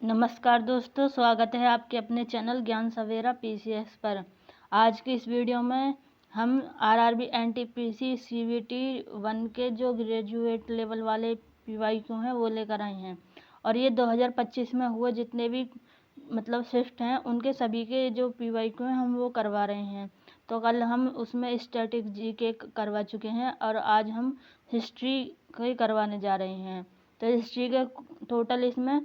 नमस्कार दोस्तों, स्वागत है आपके अपने चैनल ज्ञान सवेरा पीसीएस पर। आज की इस वीडियो में हम आरआरबी एनटीपीसी सीवीटी 1 के जो ग्रेजुएट लेवल वाले पीवाईक्यू हैं वो लेकर आए हैं। और ये 2025 में हुए जितने भी शिफ्ट हैं उनके सभी के जो पीवाईक्यू हैं हम वो करवा रहे हैं। तो कल हम उसमें स्टैटिक जीके करवा चुके हैं और आज हम हिस्ट्री के करवाने जा रहे हैं। तो हिस्ट्री के टोटल इसमें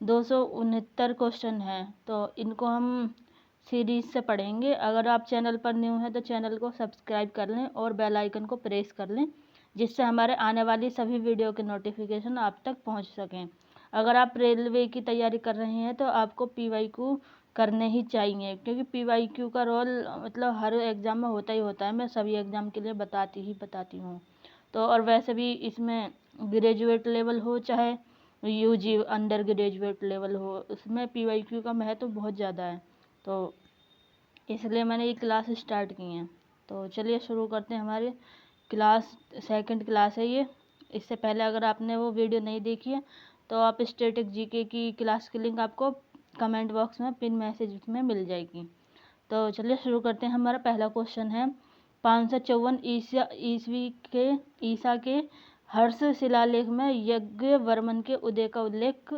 269 क्वेश्चन हैं, तो इनको हम सीरीज से पढ़ेंगे। अगर आप चैनल पर न्यू हैं तो चैनल को सब्सक्राइब कर लें और बेल आइकन को प्रेस कर लें, जिससे हमारे आने वाली सभी वीडियो के नोटिफिकेशन आप तक पहुंच सकें। अगर आप रेलवे की तैयारी कर रहे हैं तो आपको पीवाईक्यू करने ही चाहिए, क्योंकि पीवाईक्यू का रोल हर एग्ज़ाम में होता ही होता है। मैं सभी एग्ज़ाम के लिए बताती हूँ। तो और वैसे भी इसमें ग्रेजुएट लेवल हो चाहे यूजी अंडर ग्रेजुएट लेवल हो, उसमें पीवाईक्यू का महत्व बहुत ज़्यादा है। तो इसलिए मैंने ये क्लास स्टार्ट की है। तो चलिए शुरू करते हैं। हमारे क्लास सेकंड क्लास है ये। इससे पहले अगर आपने वो वीडियो नहीं देखी है तो आप स्टैटिक जीके की क्लास की लिंक आपको कमेंट बॉक्स में पिन मैसेज में मिल जाएगी। तो चलिए शुरू करते हैं। हमारा पहला क्वेश्चन है 554 ईसा के हर्ष शिलालेख में यज्ञवर्मन के उदय का उल्लेख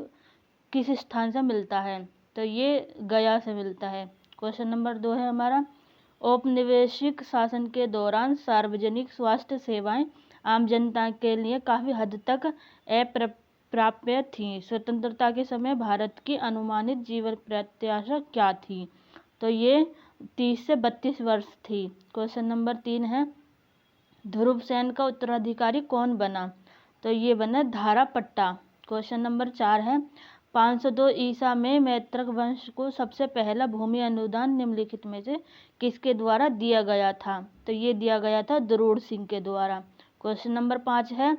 किस स्थान से मिलता है? तो ये गया से मिलता है। क्वेश्चन नंबर 2 है हमारा, औपनिवेशिक शासन के दौरान सार्वजनिक स्वास्थ्य सेवाएं आम जनता के लिए काफ़ी हद तक अप्राप्य थीं। स्वतंत्रता के समय भारत की अनुमानित जीवन प्रत्याशा क्या थी? तो ये 30 से 32 वर्ष थी। क्वेश्चन नंबर 3 है, ध्रुव सेन का उत्तराधिकारी कौन बना? तो ये बना धारापट्टा। क्वेश्चन नंबर 4 है, 502 ईसा में मैत्रक वंश को सबसे पहला भूमि अनुदान निम्नलिखित में से किसके द्वारा दिया गया था? तो ये दिया गया था द्रोण सिंह के द्वारा। क्वेश्चन नंबर 5 है,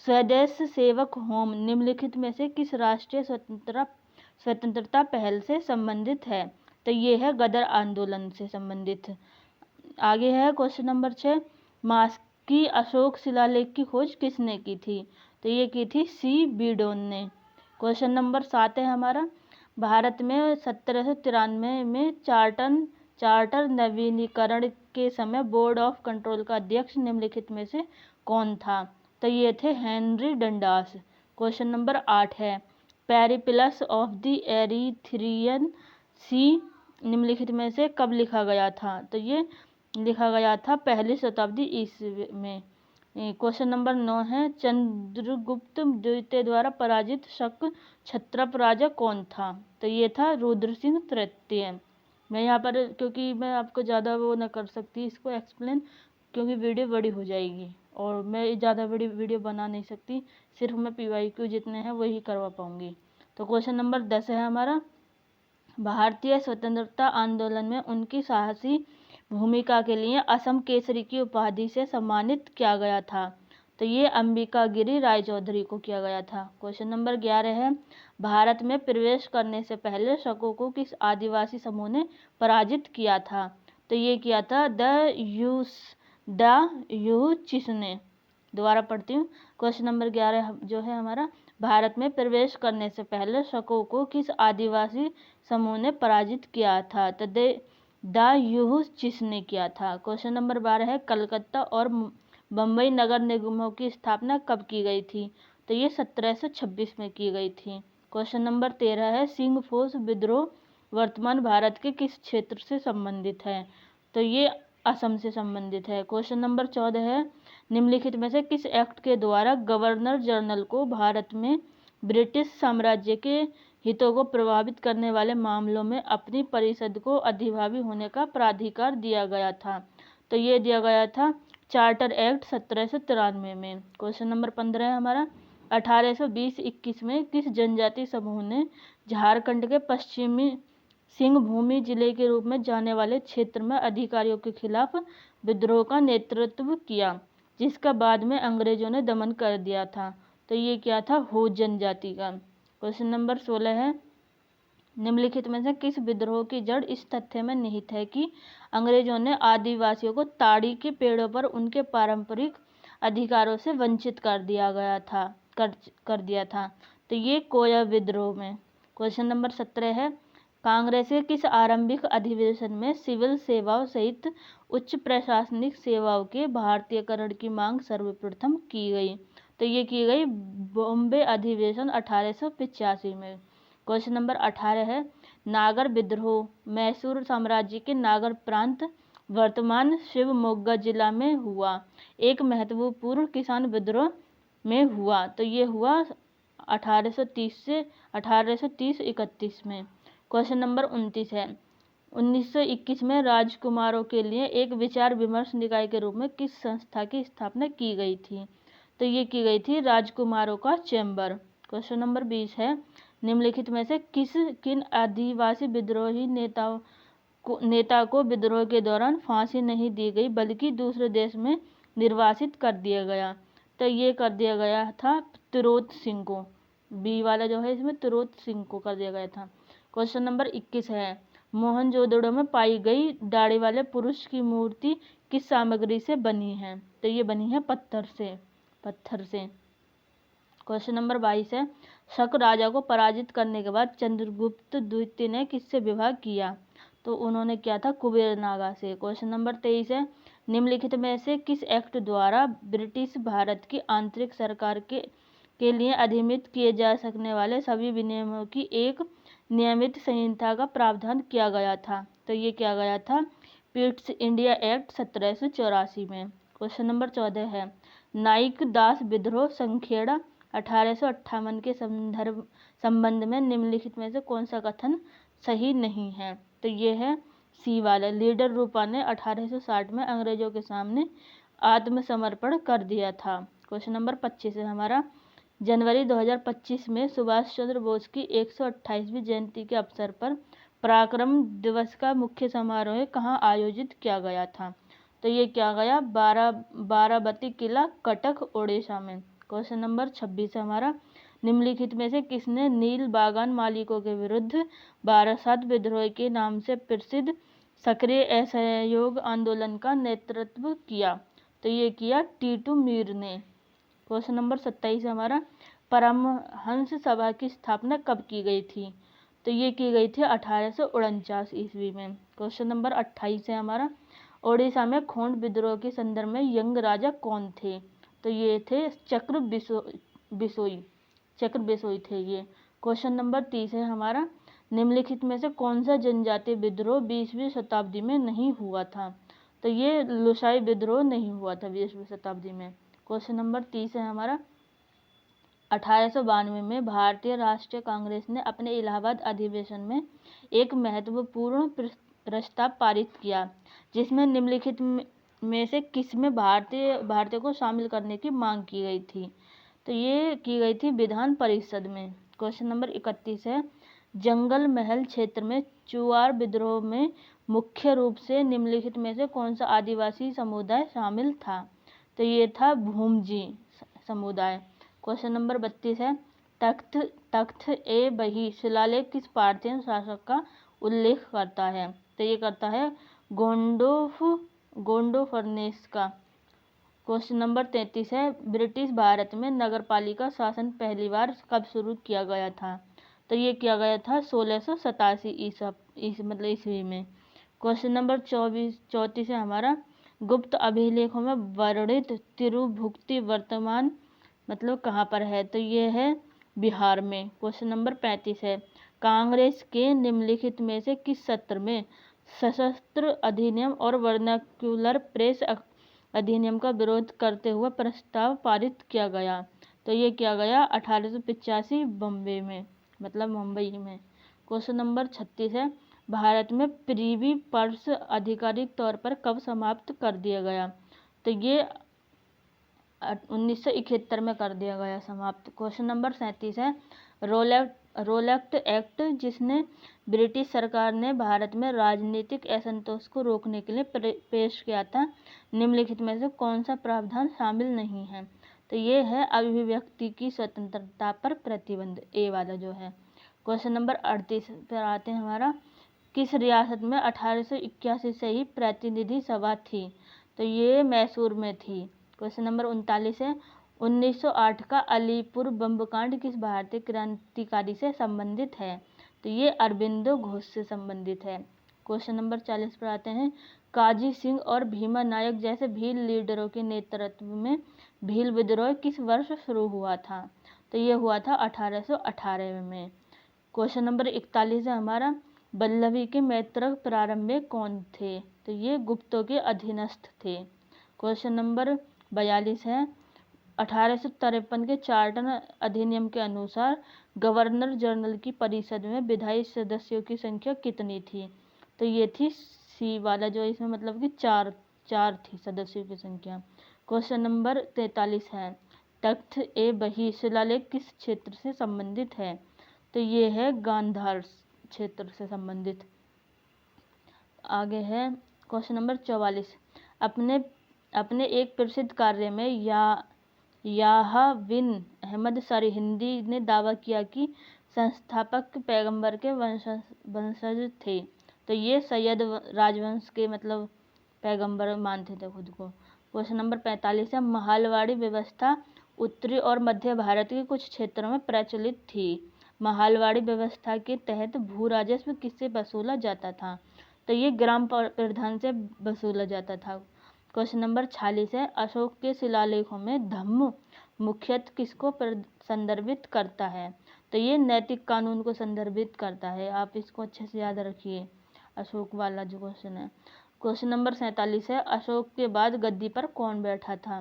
स्वदेश सेवक होम निम्नलिखित में से किस राष्ट्रीय स्वतंत्रता पहल से संबंधित है? तो ये है गदर आंदोलन से संबंधित। आगे है क्वेश्चन नंबर 6, मास्की अशोक शिलालेख की खोज किसने की थी? तो ये की थी सी बीडोन ने। क्वेश्चन नंबर 7 है हमारा, भारत में 1793 में चार्टर नवीनीकरण के समय बोर्ड ऑफ कंट्रोल का अध्यक्ष निम्नलिखित में से कौन था? तो ये थे हेनरी डंडास। क्वेश्चन नंबर 8 है, पेरिप्लस ऑफ द एरीथ्रियन सी निम्नलिखित में से कब लिखा गया था? तो ये लिखा गया था पहली शताब्दी ईस्वी में। क्वेश्चन नंबर 9 है, चंद्रगुप्त द्वितीय द्वारा पराजित शक क्षत्रप राजा कौन था? तो ये था रुद्र सिंह तृतीय। मैं यहाँ पर, क्योंकि मैं आपको ज़्यादा वो न कर सकती इसको एक्सप्लेन, क्योंकि वीडियो बड़ी हो जाएगी और मैं ज़्यादा बड़ी वीडियो बना नहीं सकती। सिर्फ मैं पीवाईक्यू जितने हैं वही करवा पाऊँगी। तो क्वेश्चन नंबर 10 है हमारा, भारतीय स्वतंत्रता आंदोलन में उनकी साहसी भूमिका के लिए असम केसरी की उपाधि से सम्मानित किया गया था? तो ये अंबिका गिरी रायचौधरी को किया गया था। क्वेश्चन नंबर 11 है, भारत में प्रवेश करने से पहले शकों को किस आदिवासी समूह ने पराजित किया था? तो ये किया था द यूचिस ने। दोबारा पढ़ती हूँ। क्वेश्चन नंबर 11 जो है हमारा, भारत में प्रवेश करने से पहले शकों को किस आदिवासी समूह ने पराजित किया था? तो द यूचिस ने किया था। क्वेश्चन नंबर 12 है, कलकत्ता और बम्बई नगर निगमों की स्थापना कब की गई थी? तो ये 1726 में की गई थी। क्वेश्चन नंबर 13 है, सिंगफोस विद्रोह वर्तमान भारत के किस क्षेत्र से संबंधित है? तो ये असम से संबंधित है। क्वेश्चन नंबर 14 है, निम्नलिखित में से किस एक्ट के द्वारा गवर्नर जनरल को भारत में ब्रिटिश साम्राज्य के हितों को प्रभावित करने वाले मामलों में अपनी परिषद को अधिभावी होने का प्राधिकार दिया गया था? तो ये दिया गया था चार्टर एक्ट 1793 में। क्वेश्चन नंबर 15 है हमारा, 1820-21 में किस जनजाति समूह ने झारखंड के पश्चिमी सिंहभूमि जिले के रूप में जाने वाले क्षेत्र में अधिकारियों के खिलाफ विद्रोह का नेतृत्व किया, जिसका बाद में अंग्रेजों ने दमन कर दिया था? तो ये क्या था? हो जनजाति का। क्वेश्चन नंबर 16 है, निम्नलिखित में से किस विद्रोह की जड़ इस तथ्य में निहित है कि अंग्रेजों ने आदिवासियों को ताड़ी के पेड़ों पर उनके पारंपरिक अधिकारों से वंचित कर दिया था? तो ये कोया विद्रोह में। क्वेश्चन नंबर 17 है, कांग्रेस के किस आरंभिक अधिवेशन में सिविल सेवाओं सहित उच्च प्रशासनिक सेवाओं के भारतीयकरण की मांग सर्वप्रथम की गई? तो ये की गई बॉम्बे अधिवेशन 1885 में। क्वेश्चन नंबर 18 है, नागर विद्रोह मैसूर साम्राज्य के नागर प्रांत वर्तमान शिवमोगा जिला में हुआ एक महत्वपूर्ण किसान विद्रोह में हुआ। तो ये हुआ 1830 से 1830-31 में। क्वेश्चन नंबर 29 है, 1921 में राजकुमारों के लिए एक विचार विमर्श निकाय के रूप में किस संस्था की स्थापना की गई थी? तो ये की गई थी राजकुमारों का चैम्बर। क्वेश्चन नंबर 20 है, निम्नलिखित में से किन आदिवासी विद्रोही नेता को विद्रोह के दौरान फांसी नहीं दी गई बल्कि दूसरे देश में निर्वासित कर दिया गया? तो ये कर दिया गया था तिरोत सिंह को। बी वाला जो है इसमें तिरोत सिंह को कर दिया गया था। क्वेश्चन नंबर 21 है, मोहनजोदड़ो में पाई गई दाढ़ी वाले पुरुष की मूर्ति किस सामग्री से बनी है? तो ये बनी है पत्थर से। क्वेश्चन नंबर 22 है, शक राजा को पराजित करने के बाद चंद्रगुप्त द्वितीय ने किससे विवाह किया? तो उन्होंने किया था कुबेर नागा से। क्वेश्चन नंबर 23 है, निम्नलिखित में से किस एक्ट द्वारा ब्रिटिश भारत की आंतरिक सरकार के लिए अधिमित किए जा सकने वाले सभी विनियमों की एक नियमित संहिता का प्रावधान किया गया था? तो ये किया गया था पिट्स इंडिया एक्ट 1784 में। क्वेश्चन नंबर 14 है, नाइक दास विद्रोह संखेड़ा 1858 के संबंध में निम्नलिखित में से कौन सा कथन सही नहीं है? तो ये है सी वाला, लीडर रूपा ने 1860 में अंग्रेजों के सामने आत्मसमर्पण कर दिया था। क्वेश्चन नंबर 25 है हमारा, जनवरी 2025 में सुभाष चंद्र बोस की 128वीं जयंती के अवसर पर पराक्रम दिवस का मुख्य समारोह कहाँ आयोजित किया गया था? तो ये किया गया बाराबती किला, कटक, ओडिशा में। क्वेश्चन नंबर 26 है हमारा, निम्नलिखित में से किसने नील बागान मालिकों के विरुद्ध बारासात विद्रोह के नाम से प्रसिद्ध सक्रिय असहयोग आंदोलन का नेतृत्व किया? तो ये किया टीटू मीर ने। क्वेश्चन नंबर 27 हमारा, परमहंस सभा की स्थापना कब की गई थी? तो ये की गई थी 1849 ईस्वी में। क्वेश्चन नंबर 28 है हमारा, ओडिशा में खोंड विद्रोह के संदर्भ में यंग राजा कौन थे? तो ये थे चक्र बिसोई थे ये। क्वेश्चन नंबर 30 है हमारा, निम्नलिखित में से कौन सा जनजातीय विद्रोह 20वीं शताब्दी में नहीं हुआ था? तो ये लुसाई विद्रोह नहीं हुआ था 20वीं शताब्दी में। क्वेश्चन नंबर 30 है हमारा, 1892 में भारतीय राष्ट्रीय कांग्रेस ने अपने इलाहाबाद अधिवेशन में एक महत्वपूर्ण प्रस्ताव पारित किया जिसमें निम्नलिखित में से किसमें भारतीय को शामिल करने की मांग की गई थी? तो ये की गई थी विधान परिषद में। क्वेश्चन नंबर 31 है, जंगल महल क्षेत्र में चुआर विद्रोह में मुख्य रूप से निम्नलिखित में से कौन सा आदिवासी समुदाय शामिल था? तो ये था भूमजी समुदाय। क्वेश्चन नंबर 32 है, तख्त ए बही शिलालेख किस पार्थियन शासक का उल्लेख करता है? तो ये करता है गोंडोफर्नेस का। क्वेश्चन नंबर 33 है, ब्रिटिश भारत में नगरपालिका शासन पहली बार कब शुरू किया गया था? तो ये किया गया था 1687 ईस्वी में। क्वेश्चन नंबर 34 है हमारा, गुप्त अभिलेखों में वर्णित तिरुभुक्ति वर्तमान कहाँ पर है? तो ये है बिहार में। क्वेश्चन नंबर 35 है, कांग्रेस के निम्नलिखित में से किस सत्र में सशस्त्र अधिनियम और वर्नाक्युलर प्रेस अधिनियम का विरोध करते हुए प्रस्ताव पारित किया गया? तो ये किया गया 1885 बम्बई में, मुंबई में। क्वेश्चन नंबर 36 है, भारत में प्रिवी पर्स आधिकारिक तौर पर कब समाप्त कर दिया गया? तो ये 1971 में कर दिया गया समाप्त। क्वेश्चन नंबर 37 है, रोलेक्ट एक्ट जिसने ब्रिटिश सरकार ने भारत में राजनीतिक असंतोष को रोकने के लिए पेश किया था, निम्नलिखित में से कौन सा प्रावधान शामिल नहीं है? तो ये है अभिव्यक्ति की स्वतंत्रता पर प्रतिबंध, ए वाला जो है। क्वेश्चन नंबर 38 पर आते हैं हमारा, किस रियासत में 1881 से ही प्रतिनिधि सभा थी? तो ये मैसूर में थी। क्वेश्चन नंबर 39 है, 1908 का अलीपुर बम्बकांड किस भारतीय क्रांतिकारी से संबंधित है? तो ये अरबिंदो घोष से संबंधित है। क्वेश्चन नंबर 40 पर आते हैं। काजी सिंह और भीमा नायक जैसे भील लीडरों के नेतृत्व में भील विद्रोह किस वर्ष शुरू हुआ था? तो ये हुआ था 1818 में। क्वेश्चन नंबर 41 है हमारा। वल्लभी के मैत्रक प्रारंभ में कौन थे? तो ये गुप्तों के अधीनस्थ थे। क्वेश्चन नंबर 42 है। 1853 के चार्टर अधिनियम के अनुसार गवर्नर जनरल की परिषद में विधायी सदस्यों की संख्या कितनी थी? तो ये थी सी वाला जो इसमें मतलब कि चार थी सदस्यों की संख्या। क्वेश्चन नंबर 43 है। तख्त ए बही शिलालेख किस क्षेत्र से संबंधित है? तो ये है गांधार क्षेत्र से संबंधित। आगे है क्वेश्चन नंबर 44। अपने एक प्रसिद्ध कार्य में याह्या बिन अहमद सरहिंदी ने दावा किया कि संस्थापक पैगंबर के वंशज थे। तो ये सैयद राजवंश के मतलब पैगंबर मानते थे खुद को। क्वेश्चन नंबर 45 है। महालवाड़ी व्यवस्था उत्तरी और मध्य भारत के कुछ क्षेत्रों में प्रचलित थी। महालवाड़ी व्यवस्था के तहत भू राजस्व किससे वसूला जाता था? तो ये ग्राम प्रधान से वसूला जाता था। क्वेश्चन नंबर 46 है। अशोक के शिलालेखों में धम्म मुख्यतः किसको संदर्भित करता है? तो ये नैतिक कानून को संदर्भित करता है। आप इसको अच्छे से याद रखिए, अशोक वाला जो क्वेश्चन है। क्वेश्चन नंबर 47 है। अशोक के बाद गद्दी पर कौन बैठा था?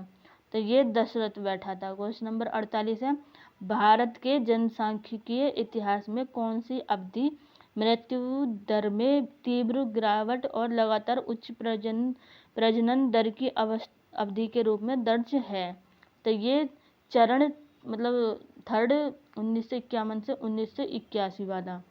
तो ये दशरथ बैठा था। क्वेश्चन नंबर 48 है। भारत के जनसांख्यिकीय इतिहास में कौन सी अवधि मृत्यु दर में तीव्र गिरावट और लगातार उच्च प्रजनन दर की अवधि के रूप में दर्ज है? तो ये चरण मतलब थर्ड 1951 से 1981 वाला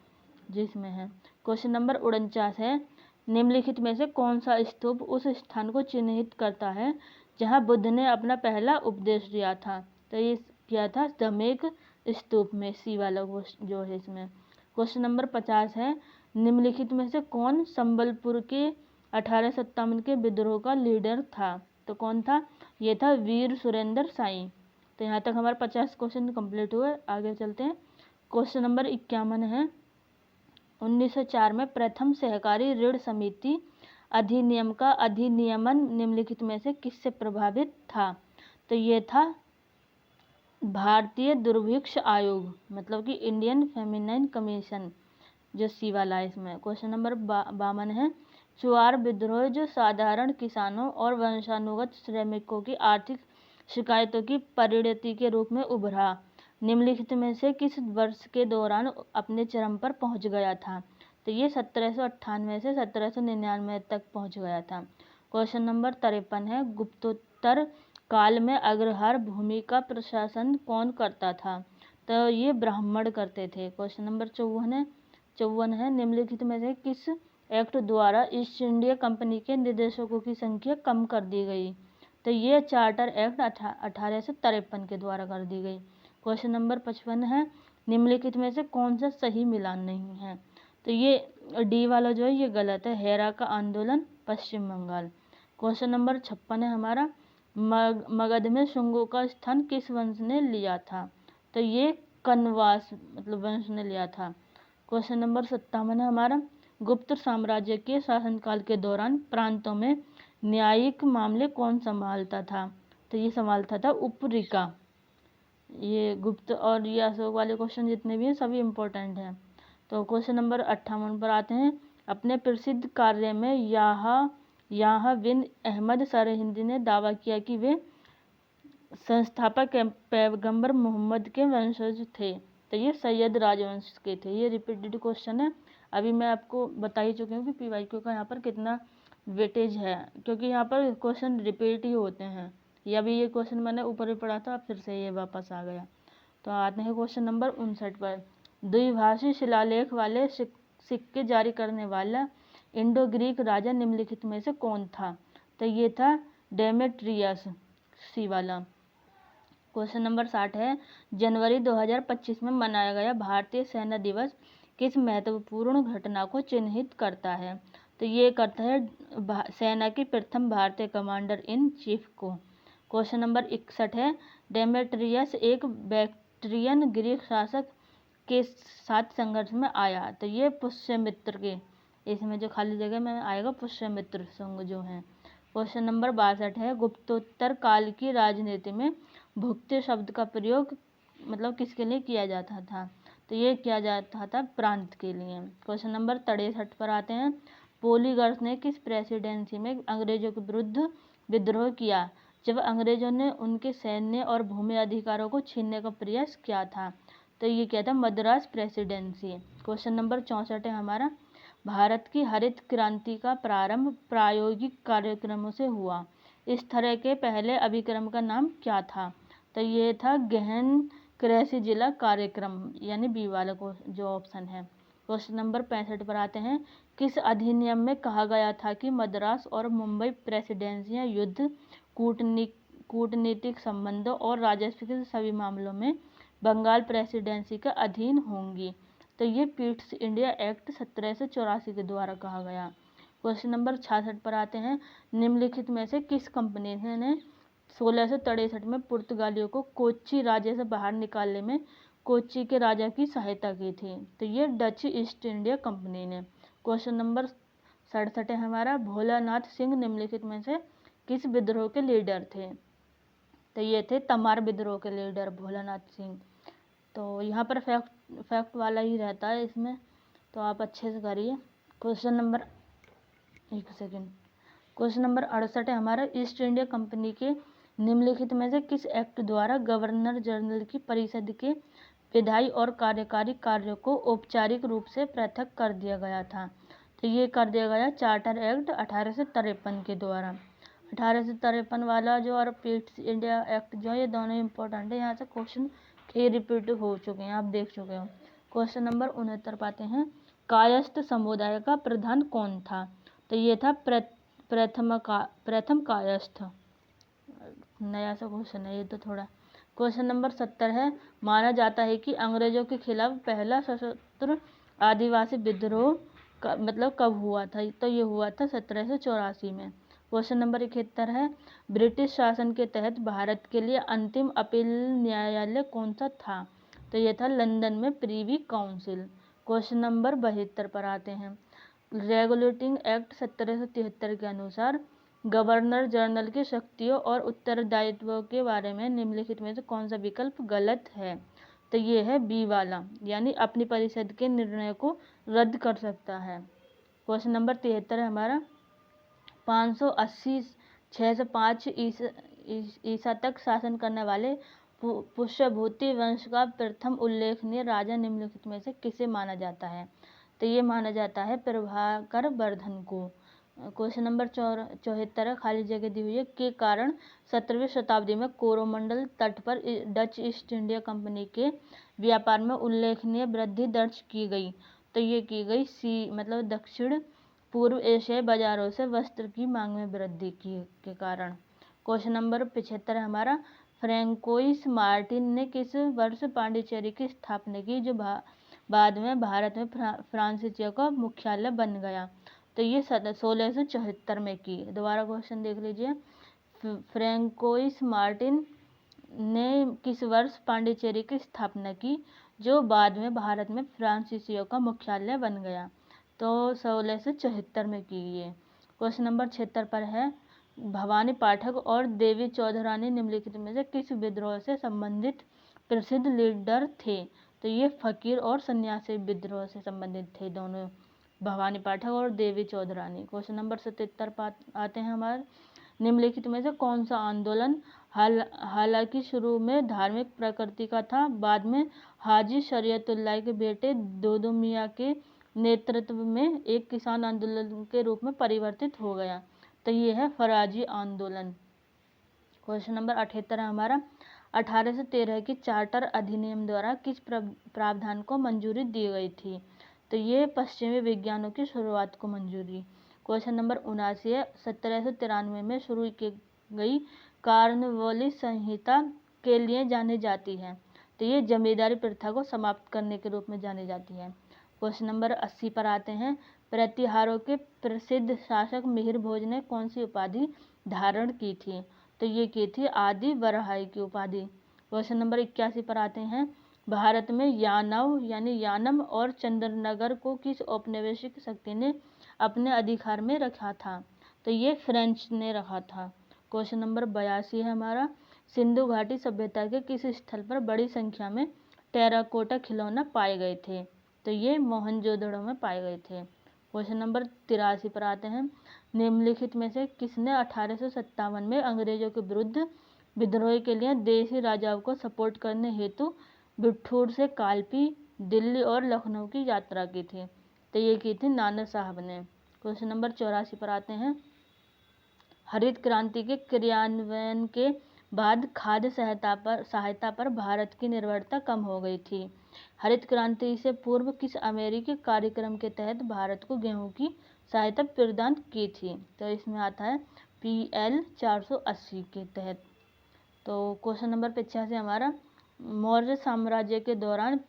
जिसमें है। क्वेश्चन नंबर 49 है। निम्नलिखित में से कौन सा स्तूप उस स्थान को चिन्हित करता है जहां बुद्ध ने अपना पहला उपदेश दिया था? तो ये किया था धमेक स्तूप में, सी वाला जो है इसमें। क्वेश्चन नंबर 50 है। निम्नलिखित में से कौन संबलपुर के 1857 के विद्रोह का लीडर था? तो कौन था? ये था वीर सुरेंद्र साई। तो यहाँ तक हमारे 50 क्वेश्चन कंप्लीट हुए। आगे चलते हैं। क्वेश्चन नंबर 51 है। 1904 में प्रथम सहकारी ऋण समिति अधिनियम का अधिनियमन निम्नलिखित में से किससे प्रभावित था? तो ये था भारतीय दुर्भिक्ष आयोग, मतलब कि इंडियन फेमिनाइन कमीशन, जो सी वाला है इसमें। क्वेश्चन नंबर 52 है। चुआर विद्रोह जो साधारण किसानों और वंशानुगत श्रमिकों की आर्थिक शिकायतों की परिणति के रूप में उभरा, निम्नलिखित में से किस वर्ष के दौरान अपने चरम पर पहुंच गया था? तो ये 1798 से 1799 तक पहुंच गया था। क्वेश्चन नंबर 53 है। गुप्तोत्तर काल में अग्रहार भूमि का प्रशासन कौन करता था? तो ये ब्राह्मण करते थे। क्वेश्चन नंबर 54 है। निम्नलिखित में से किस एक्ट द्वारा ईस्ट इंडिया कंपनी के निदेशकों की संख्या कम कर दी गई? तो ये चार्टर एक्ट 1853 के द्वारा कर दी गई। क्वेश्चन नंबर 55 है। निम्नलिखित में से कौन सा सही मिलान नहीं है? तो ये डी वाला जो है ये गलत है। हेरा का आंदोलन पश्चिम बंगाल। क्वेश्चन नंबर 56 है हमारा। मगध में शुंगों का स्थान किस वंश ने लिया था? तो ये कनवास मतलब वंश ने लिया था। क्वेश्चन नंबर 57 है हमारा। गुप्त साम्राज्य के शासनकाल के दौरान प्रांतों में न्यायिक मामले कौन संभालता था? तो ये संभालता था उपरिका। ये गुप्त और ये अशोक वाले क्वेश्चन जितने भी हैं सभी इम्पोर्टेंट हैं। तो क्वेश्चन नंबर 58 पर आते हैं। अपने प्रसिद्ध कार्य में याह्या बिन अहमद सरहिंदी ने दावा किया कि वे संस्थापक पैगंबर मोहम्मद के वंशज थे। तो ये सैयद राजवंश के थे। ये रिपीटेड क्वेश्चन है। अभी मैं आपको बता ही चुकी हूँ कि पीवाईक्यू का यहाँ पर कितना वेटेज है, क्योंकि यहाँ पर क्वेश्चन रिपीट ही होते हैं। या भी ये क्वेश्चन मैंने ऊपर ही पढ़ा था, फिर से ये वापस आ गया। तो आते हैं क्वेश्चन नंबर 59 पर। द्विभाषी शिलालेख वाले सिक्के जारी करने वाला इंडो ग्रीक राजा निम्नलिखित में से कौन था? तो ये था डेमेट्रियस, सी वाला। क्वेश्चन नंबर 60 है। जनवरी 2025 में मनाया गया भारतीय सेना दिवस किस महत्वपूर्ण घटना को चिन्हित करता है? तो ये करता है सेना की प्रथम भारतीय कमांडर इन चीफ को। क्वेश्चन नंबर 61 है। डेमेट्रियस एक बैक्ट्रियन ग्रीक शासक के साथ संघर्ष में आया। तो ये पुष्यमित्र के, इसमें जो खाली जगह में आएगा पुष्यमित्र संघ जो है। क्वेश्चन नंबर 62 है, गुप्तोत्तर काल की राजनीति में भुक्ति शब्द का प्रयोग मतलब किसके लिए किया जाता था? तो ये किया जाता था प्रांत के लिए। क्वेश्चन नंबर 63 पर आते हैं, पोलीगर्स ने किस प्रेसिडेंसी में अंग्रेजों के विरुद्ध विद्रोह किया जब अंग्रेजों ने उनके सैन्य और भूमि अधिकारों को छीनने का प्रयास किया था? तो ये क्या था? मद्रास प्रेसिडेंसी। क्वेश्चन नंबर 64 है हमारा, भारत की हरित क्रांति का प्रारंभ प्रायोगिक कार्यक्रमों से हुआ। इस तरह के पहले अभिक्रम का नाम क्या था? तो ये था गहन कृषि जिला कार्यक्रम, यानी बी वाला को जो ऑप्शन है। क्वेश्चन नंबर 65 पर आते हैं, किस अधिनियम में कहा गया था कि मद्रास और मुंबई प्रेसिडेंसियां युद्ध, कूटनीतिक संबंधों और राजस्व के सभी मामलों में बंगाल प्रेसिडेंसी के अधीन होंगी? तो ये पीट्स इंडिया एक्ट 1784 के द्वारा कहा गया। क्वेश्चन नंबर 66 पर आते हैं, निम्नलिखित में से किस कंपनी ने 1663 में पुर्तगालियों को कोच्चि राज्य से बाहर निकालने में कोच्चि के राजा की सहायता की थी? तो ये डच ईस्ट इंडिया कंपनी ने। क्वेश्चन नंबर 67 है हमारा, भोलानाथ सिंह निम्नलिखित में से किस विद्रोह के लीडर थे? तो ये थे तमार विद्रोह के लीडर भोलानाथ सिंह। तो यहाँ पर फैक्ट वाला ही रहता है इसमें, तो आप अच्छे से करिए। क्वेश्चन नंबर 68 है हमारा, ईस्ट इंडिया कंपनी के निम्नलिखित में से किस एक्ट द्वारा गवर्नर जनरल की परिषद के विधायी और कार्यकारी कार्यों को औपचारिक रूप से पृथक कर दिया गया था? तो ये कर दिया गया चार्टर एक्ट 1853 के द्वारा। 1853 वाला जो और पीट्स इंडिया एक्ट जो है, ये दोनों इंपॉर्टेंट है, यहाँ से क्वेश्चन कई रिपीट हो चुके हैं, आप देख चुके हो। क्वेश्चन नंबर 69 पाते हैं, कायस्थ समुदाय का प्रधान कौन था? तो ये था प्रथम कायस्थ। नया सा क्वेश्चन है ये तो थोड़ा। क्वेश्चन नंबर 70 है, माना जाता है कि अंग्रेजों के खिलाफ पहला सशस्त्र आदिवासी विद्रोह मतलब कब हुआ था? तो ये हुआ था 1784 में। क्वेश्चन नंबर 71 है, ब्रिटिश शासन के तहत भारत के लिए अंतिम अपील न्यायालय कौन सा था? तो ये था लंदन में प्रीवी काउंसिल। क्वेश्चन नंबर 72 पर आते हैं, रेगुलेटिंग एक्ट 1773 के अनुसार गवर्नर जनरल की शक्तियों और उत्तरदायित्वों के बारे में निम्नलिखित में से कौन सा विकल्प गलत है? तो ये है बी वाला, यानी अपनी परिषद के निर्णय को रद्द कर सकता है। क्वेश्चन नंबर 73 है हमारा, 580 6 से 5 ईसा तक शासन करने वाले पुष्यभूति वंश का प्रथम उल्लेखनीय राजा निम्नलिखित में से किसे माना जाता है? तो ये माना जाता है प्रभाकर वर्धन को। क्वेश्चन नंबर 74 खाली जगह दी हुई है, के कारण 17वीं शताब्दी में कोरोमंडल तट पर डच ईस्ट इंडिया कंपनी के व्यापार में उल्लेखनीय वृद्धि दर्ज की गई? तो ये की गई सी मतलब दक्षिण पूर्व एशियाई बाजारों से वस्त्र की मांग में वृद्धि के कारण। क्वेश्चन नंबर 75 हमारा, फ्रैंकोइस मार्टिन ने किस वर्ष पांडिचेरी की स्थापना की जो बाद में भारत में फ्रांसीसियों का मुख्यालय बन गया? तो ये 1674 में की। दोबारा क्वेश्चन देख लीजिए, फ्रैंकोइस मार्टिन ने किस वर्ष पांडिचेरी की स्थापना की जो बाद में भारत में फ्रांसीसियों का मुख्यालय बन गया? तो 1674 में की ये। क्वेश्चन नंबर 76 पर है, भवानी पाठक और देवी चौधरानी निम्नलिखित में से किस विद्रोह से संबंधित प्रसिद्ध लीडर थे? तो ये फकीर और सन्यासी विद्रोह से संबंधित थे दोनों, भवानी पाठक और देवी चौधरानी। क्वेश्चन नंबर 77 आते हैं हमारे, निम्नलिखित में से कौन सा आंदोलन हालांकि शुरू में धार्मिक प्रकृति का था, बाद में हाजी शरीयतुल्लाह के बेटे दोदो मियाँ के नेतृत्व में एक किसान आंदोलन के रूप में परिवर्तित हो गया? तो ये है फराजी आंदोलन। क्वेश्चन नंबर 78 है हमारा, 1813 की चार्टर अधिनियम द्वारा किस प्रावधान को मंजूरी दी गई थी? तो ये पश्चिमी विज्ञानों की शुरुआत को मंजूरी। क्वेश्चन नंबर 79 है, 1793 में शुरू की गई कार्नवालिस संहिता के लिए जानी जाती है? तो ये जमींदारी प्रथा को समाप्त करने के रूप में जानी जाती है। क्वेश्चन नंबर 80 पर आते हैं, प्रतिहारों के प्रसिद्ध शासक मिहिर भोज ने कौन सी उपाधि धारण की थी? तो ये की थी आदि बरहाई की उपाधि। क्वेश्चन नंबर 81 पर आते हैं। भारत में यानव यानी यानम और चंद्रनगर को किस औपनिवेशिक शक्ति ने अपने अधिकार में रखा था? तो ये फ्रेंच ने रखा था। क्वेश्चन नंबर 82 है हमारा। सिंधु घाटी सभ्यता के किस स्थल पर बड़ी संख्या में टेराकोटा खिलौना पाए गए थे? तो ये मोहनजोदड़ो में पाए गए थे। क्वेश्चन नंबर 83 पर आते हैं। निम्नलिखित में से किसने 1857 में अंग्रेजों के विरुद्ध विद्रोह के लिए देशी राजाओं को सपोर्ट करने हेतु बिठूर से कालपी, दिल्ली और लखनऊ की यात्रा की थी? तो ये की थी नाना साहब ने। क्वेश्चन नंबर 84 पर आते हैं। हरित क्रांति के क्रियान्वयन के बाद खाद्य सहायता पर भारत की निर्भरता कम हो गई थी। हरित क्रांति से पूर्व किस अमेरिकी कार्यक्रम के तहत भारत को गेहूं की सहायता प्रदान की थी? तो इसमें आता है PL 480 के तहत। तो क्वेश्चन नंबर 85 हमारा। मौर्य साम्राज्य के दौरान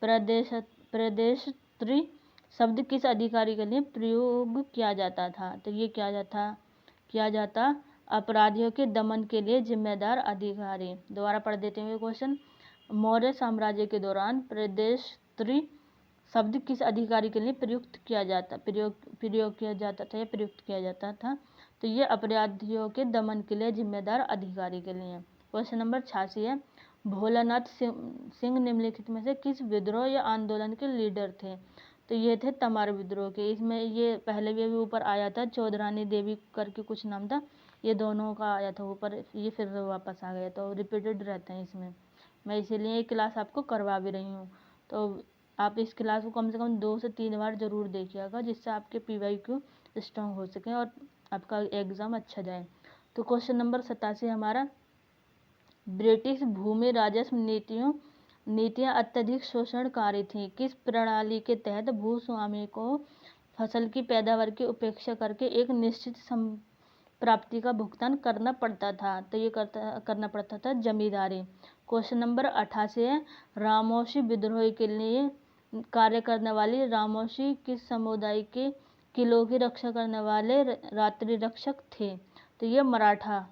प्रदेशत्री शब्द किस अधिकारी के लिए प्रयोग किया जाता था? तो ये किया जाता अपराधियों के दमन के लिए जिम्मेदार अधिकारी। दोबारा पढ़ देते हैं क्वेश्चन। मौर्य साम्राज्य के दौरान प्रदेशत्री शब्द किस अधिकारी के लिए प्रयुक्त किया जाता था? तो ये अपराधियों के दमन के लिए जिम्मेदार अधिकारी के लिए। क्वेश्चन नंबर 86 है। भोलानाथ सिंह निम्नलिखित में से किस विद्रोह या आंदोलन के लीडर थे? तो ये थे तमार विद्रोह के। इसमें ये पहले भी ऊपर आया था, चौधरानी देवी करके कुछ नाम था, ये दोनों का आया था ऊपर, ये फिर वापस आ गया, तो रिपीटेड रहते हैं इसमें। मैं इसीलिए ये क्लास आपको करवा भी रही हूँ। तो आप इस क्लास को कम से कम 2 से 3 बार जरूर देखिएगा, जिससे आपके PYQ स्ट्रॉन्ग हो सके और आपका एग्ज़ाम अच्छा जाए। तो क्वेश्चन नंबर 87 हमारा। ब्रिटिश भूमि राजस्व नीतियाँ अत्यधिक शोषणकारी थीं। किस प्रणाली के तहत भूस्वामी को फसल की पैदावार की उपेक्षा करके एक निश्चित प्राप्ति का भुगतान करना पड़ता था? तो ये करना पड़ता था जमींदारी। क्वेश्चन नंबर 88 है। रामोशी विद्रोह के लिए कार्य करने वाली रामोशी किस समुदाय के किलों की रक्षा करने वाले रात्रि रक्षक थे? तो ये मराठा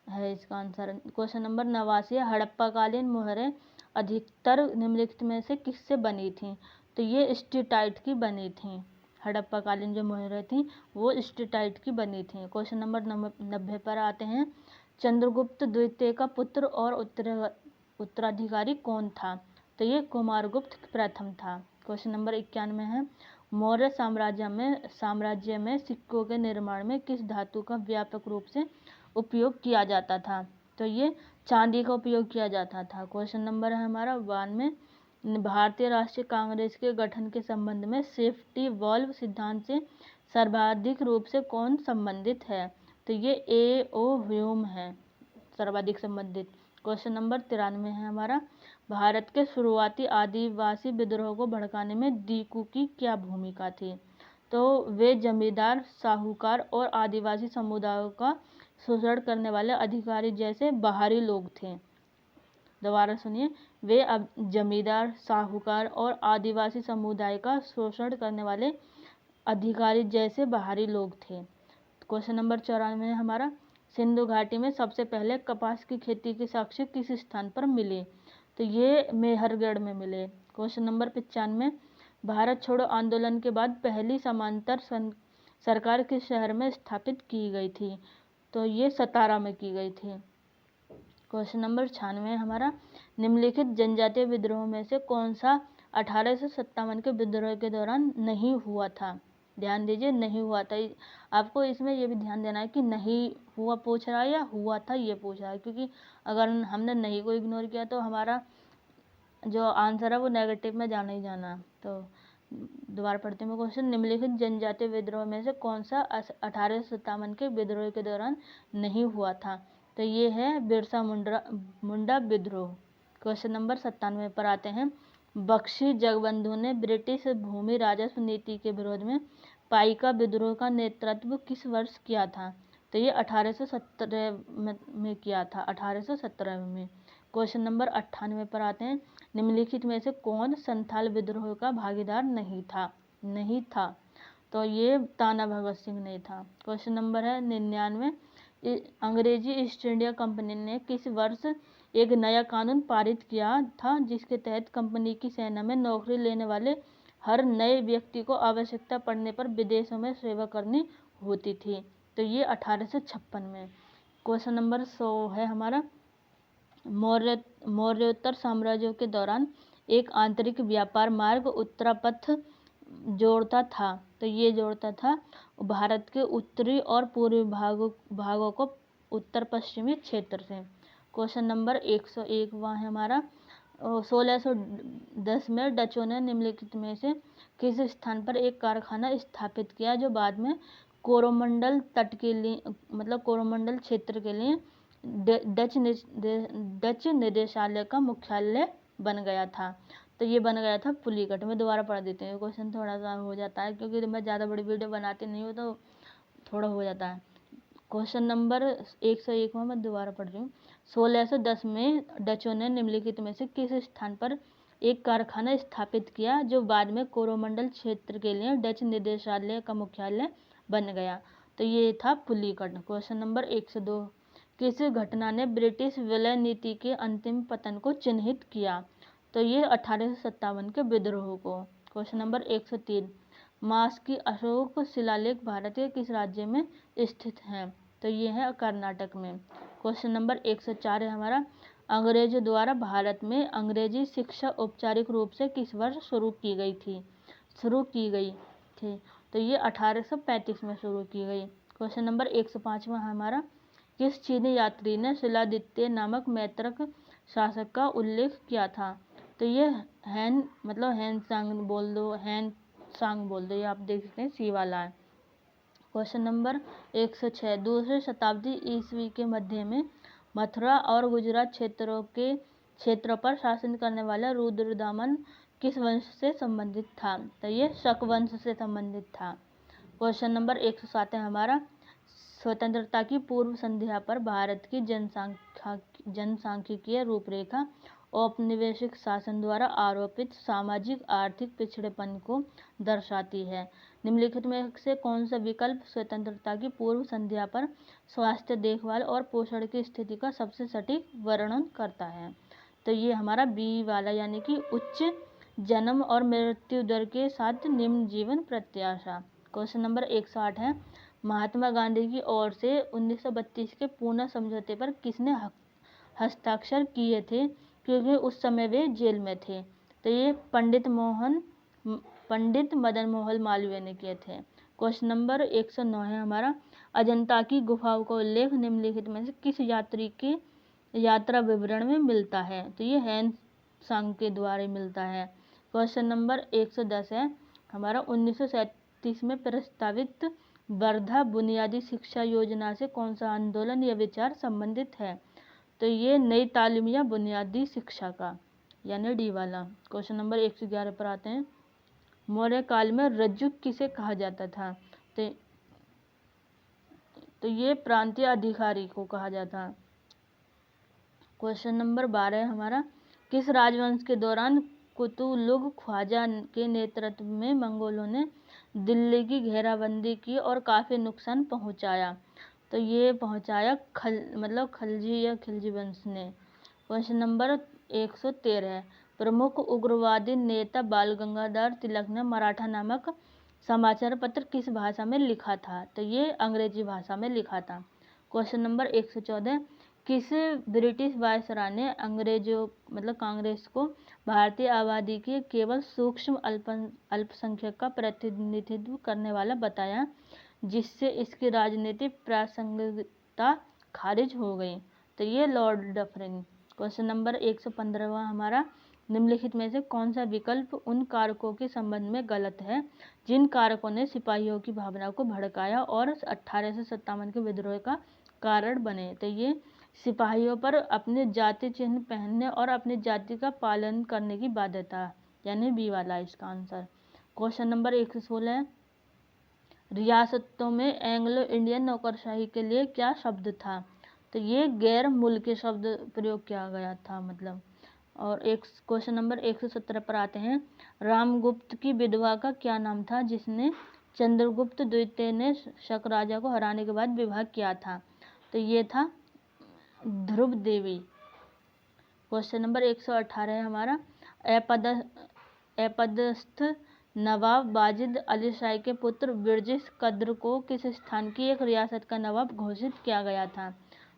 है इसका आंसर। क्वेश्चन नंबर 89 है। हड़प्पाकालीन मोहरें अधिकतर निम्नलिखित में से किससे बनी थीं? तो ये स्टेटाइट की बनी थीं। हड़प्पाकालीन जो मोहरें थीं वो स्टेटाइट की बनी थीं। क्वेश्चन नंबर 90 पर आते हैं। चंद्रगुप्त द्वितीय का पुत्र और उत्तराधिकारी कौन था? तो ये कुमारगुप्त प्रथम था। क्वेश्चन नंबर 91 है। मौर्य साम्राज्य में सिक्कों के निर्माण में किस धातु का व्यापक रूप से उपयोग किया जाता था? तो ये चांदी का उपयोग किया जाता था। क्वेश्चन नंबर है हमारा 92। भारतीय राष्ट्रीय कांग्रेस के गठन के संबंध में सेफ्टी वॉल्व सिद्धांत से सर्वाधिक रूप से कौन संबंधित है? तो ये A.O. ह्यूम है सर्वाधिक संबंधित। क्वेश्चन नंबर 93 है हमारा। भारत के शुरुआती आदिवासी विद्रोह को भड़काने में दीकू की क्या भूमिका थी? तो वे जमींदार, साहूकार और आदिवासी समुदायों का शोषण करने वाले अधिकारी जैसे बाहरी लोग थे। दोबारा सुनिए। वे अब जमींदार, साहूकार और आदिवासी समुदाय का शोषण करने वाले अधिकारी जैसे बाहरी लोग थे। क्वेश्चन नंबर 94 है हमारा। सिंधु घाटी में सबसे पहले कपास की खेती के साक्ष्य किस स्थान पर मिले? तो ये मेहरगढ़ में मिले। Question number 95। भारत छोड़ो आंदोलन के बाद पहली समांतर सरकार किस शहर में स्थापित की गई थी? तो ये सतारा में की गई थी। क्वेश्चन नंबर 96 हमारा। निम्नलिखित जनजातीय विद्रोह में से कौन सा 1857 के विद्रोह के दौरान नहीं हुआ था? ध्यान दीजिए, नहीं हुआ था। आपको इसमें यह भी ध्यान देना है कि नहीं हुआ पूछ रहा है या हुआ था ये पूछ रहा है, क्योंकि अगर हमने नहीं को इग्नोर किया तो हमारा जो आंसर है वो नेगेटिव में जाना ही जाना। तो दोबारा पढ़ते हैं क्वेश्चन। निम्नलिखित जनजातीय विद्रोह में से कौन सा 1857 के विद्रोह के दौरान नहीं हुआ था? तो ये है बिरसा मुंडा विद्रोह। क्वेश्चन नंबर 97 पर आते हैं। बख्शी जगबंधु ने ब्रिटिश भूमि राजस्व नीति के विरोध में पाइका विद्रोह का नेतृत्व किस वर्ष किया था? तो ये 1817 में किया था, 1817 में। क्वेश्चन नंबर 98 पर आते हैं। निम्नलिखित में से कौन संथाल विद्रोह का भागीदार नहीं था? तो ये ताना भगत सिंह नहीं था। क्वेश्चन नंबर है 99। अंग्रेजी ईस्ट इंडिया कंपनी ने किस वर्ष एक नया कानून पारित किया था जिसके तहत कंपनी की सेना में नौकरी लेने वाले हर नए व्यक्ति को आवश्यकता पड़ने पर विदेशों में सेवा करनी होती थी? तो ये 1856 में। क्वेश्चन नंबर 100 है हमारा, मौर्योत्तर साम्राज्यों के दौरान एक आंतरिक व्यापार मार्ग उत्तरापथ जोड़ता था। तो ये जोड़ता था भारत के उत्तरी और पूर्वी भागों को उत्तर पश्चिमी क्षेत्र से। क्वेश्चन नंबर 101 वहाँ है हमारा, 1610 में डचों ने निम्नलिखित में से किस स्थान पर एक कारखाना स्थापित किया जो बाद में कोरोमंडल तट के लिए कोरोमंडल क्षेत्र के लिए डच निदेशालय का मुख्यालय बन गया था? तो ये बन गया था पुलिकट में। दोबारा पढ़ देते हैं, क्वेश्चन थोड़ा सा हो जाता है क्योंकि मैं ज़्यादा बड़ी वीडियो बनाती नहीं हूँ तो थोड़ा हो जाता है। क्वेश्चन नंबर 101 में मैं दोबारा पढ़ रही हूँ। 1610 में डचों ने निम्नलिखित में से किस स्थान पर एक कारखाना स्थापित किया जो बाद में कोरोमंडल क्षेत्र के लिए डच निदेशालय का मुख्यालय बन गया? तो ये था पुलिकट। क्वेश्चन नंबर 102, किस घटना ने ब्रिटिश विलय नीति के अंतिम पतन को चिन्हित किया? तो ये 1857 के विद्रोह को। क्वेश्चन नंबर 103, मास की अशोक शिलालेख भारत के किस राज्य में स्थित है? तो ये है कर्नाटक में। क्वेश्चन नंबर 104 है हमारा, अंग्रेजों द्वारा भारत में अंग्रेजी शिक्षा औपचारिक रूप से किस वर्ष शुरू की गई थी? तो ये 1835 में शुरू की गई। क्वेश्चन नंबर 105 हमारा, किस चीनी यात्री ने शिलादित्य नामक मैत्रक शासक का उल्लेख किया था? तो ये हैन सांग बोल दो, ये आप देख सकते हैं सी वाला है। क्वेश्चन नंबर 106, दूसरे शताब्दी ईस्वी के मध्य में मथुरा और गुजरात क्षेत्रों पर शासन करने वाला रुद्रदामन किस वंश से संबंधित था? तो ये शक वंश से संबंधित था। क्वेश्चन नंबर 107 है हमारा, स्वतंत्रता की पूर्व संध्या पर भारत की जनसांख्यिकीय रूपरेखा औपनिवेशिक शासन द्वारा आरोपित सामाजिक आर्थिक पिछड़ेपन को दर्शाती है। निम्नलिखित में से कौन सा विकल्प स्वतंत्रता की पूर्व संध्या पर स्वास्थ्य देखभाल और पोषण की स्थिति का सबसे सटीक वर्णन करता है? तो ये हमारा बी वाला, यानी कि उच्च जन्म और मृत्यु दर के साथ निम्न जीवन प्रत्याशा। क्वेश्चन नंबर 108 है, महात्मा गांधी की ओर से 1932 के पूना समझौते पर किसने हस्ताक्षर किए थे क्योंकि उस समय वे जेल में थे? तो ये पंडित मदन मोहन मालवीय ने किए थे। क्वेश्चन नंबर 109 है हमारा, अजंता की गुफाओं का उल्लेख निम्नलिखित में से किस यात्री के यात्रा विवरण में मिलता है? तो ये हैन सांग के द्वारा मिलता है। क्वेश्चन नंबर 110 है हमारा, 1937 में प्रस्तावित वर्धा बुनियादी शिक्षा योजना से कौन सा आंदोलन या विचार संबंधित है? तो ये नई तालीम या बुनियादी शिक्षा का, यानी डी वाला। क्वेश्चन नंबर 111 पर आते हैं, मौर्य काल में रज्जु किसे कहा जाता था? तो ये प्रांतीय अधिकारी को कहा जाता। क्वेश्चन नंबर 12 है हमारा, किस राजवंश के दौरान कुतुलुग ख्वाजा के नेतृत्व में मंगोलों ने दिल्ली की घेराबंदी की और काफ़ी नुकसान पहुंचाया? तो ये पहुंचाया खलजी या खिलजी वंश ने। क्वेश्चन नंबर 113 है, प्रमुख उग्रवादी नेता बाल गंगाधर तिलक ने मराठा नामक समाचार पत्र किस भाषा में लिखा था? तो ये अंग्रेजी भाषा में लिखा था। क्वेश्चन नंबर 114, किस ब्रिटिश वायसराय ने कांग्रेस को भारतीय आबादी के केवल सूक्ष्म अल्पसंख्यक का प्रतिनिधित्व करने वाला बताया जिससे इसकी राजनीतिक प्रासंगिकता खारिज हो गई? तो ये लॉर्ड डफरिन। क्वेश्चन नंबर 115 हमारा, निम्नलिखित में से कौन सा विकल्प उन कारकों के संबंध में गलत है जिन कारकों ने सिपाहियों की भावना को भड़काया और 1857 के विद्रोह का कारण बने? तो ये सिपाहियों पर अपने जाति चिन्ह पहनने और अपनी जाति का पालन करने की बाध्यता, यानी बी वाला इसका आंसर। क्वेश्चन नंबर 116, रियासतों में एंग्लो इंडियन नौकरशाही के लिए क्या शब्द था? तो ये गैर मुल्की शब्द प्रयोग किया गया था और एक क्वेश्चन नंबर 117 पर आते हैं, रामगुप्त की विधवा का क्या नाम था जिसने चंद्रगुप्त द्वितीय ने शक राजा को हराने के बाद विवाह किया था? तो ये था ध्रुव देवी। क्वेश्चन नंबर 118 है हमारा, अपदस्थ नवाब वाजिद अली शाही के पुत्र बिरजिस कद्र को किस स्थान की एक रियासत का नवाब घोषित किया गया था?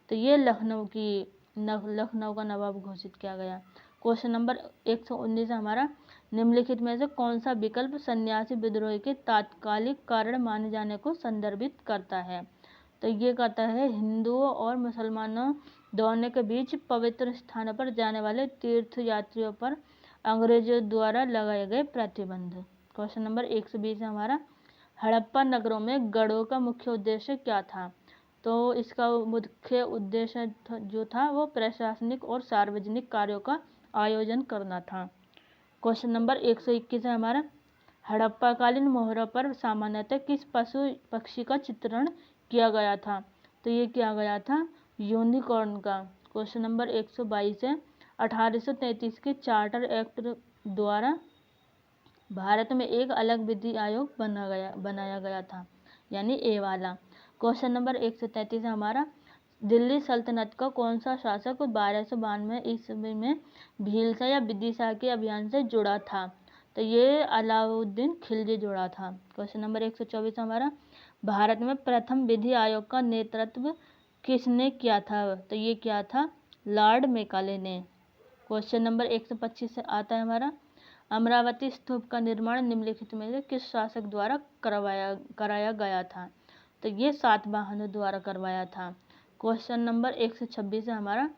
तो ये लखनऊ का नवाब घोषित किया गया। क्वेश्चन नंबर 119 है हमारा, निम्नलिखित में से कौन सा विकल्प सन्यासी विद्रोह के तात्कालिक कारण माने जाने को संदर्भित करता है? तो ये कहता है हिंदुओं और मुसलमानों दोनों के बीच पवित्र स्थानों पर जाने वाले तीर्थ यात्रियों पर अंग्रेजों द्वारा लगाए गए प्रतिबंध। क्वेश्चन नंबर 120 है हमारा, हड़प्पा नगरों में गढ़ों का मुख्य उद्देश्य क्या था? तो इसका मुख्य उद्देश्य जो था वो प्रशासनिक और सार्वजनिक कार्यों का आयोजन करना था। क्वेश्चन नंबर 121 है हमारा, हड़प्पाकालीन मोहरों पर सामान्यतः किस पशु पक्षी का चित्रण किया गया था? तो ये किया गया था यूनिकॉर्न का। क्वेश्चन नंबर 122 है, 1833 के चार्टर एक्ट द्वारा भारत में एक अलग विधि आयोग बनाया गया था, यानी ए वाला। क्वेश्चन नंबर 133 है हमारा, दिल्ली सल्तनत का कौन सा शासक 1292 ईस्वी में भीलसा या विदिशा के अभियान से जुड़ा था? तो ये अलाउद्दीन खिलजी जुड़ा था। क्वेश्चन नंबर 124 हमारा, भारत में प्रथम विधि आयोग का नेतृत्व किसने किया था? तो ये किया था लॉर्ड मेकाले ने। क्वेश्चन नंबर 125 से आता है हमारा, अमरावती स्तूप का निर्माण निम्नलिखित में से किस शासक द्वारा कराया गया था? तो ये सातवाहनों द्वारा करवाया था। क्वेश्चन नंबर 126 है हमारा,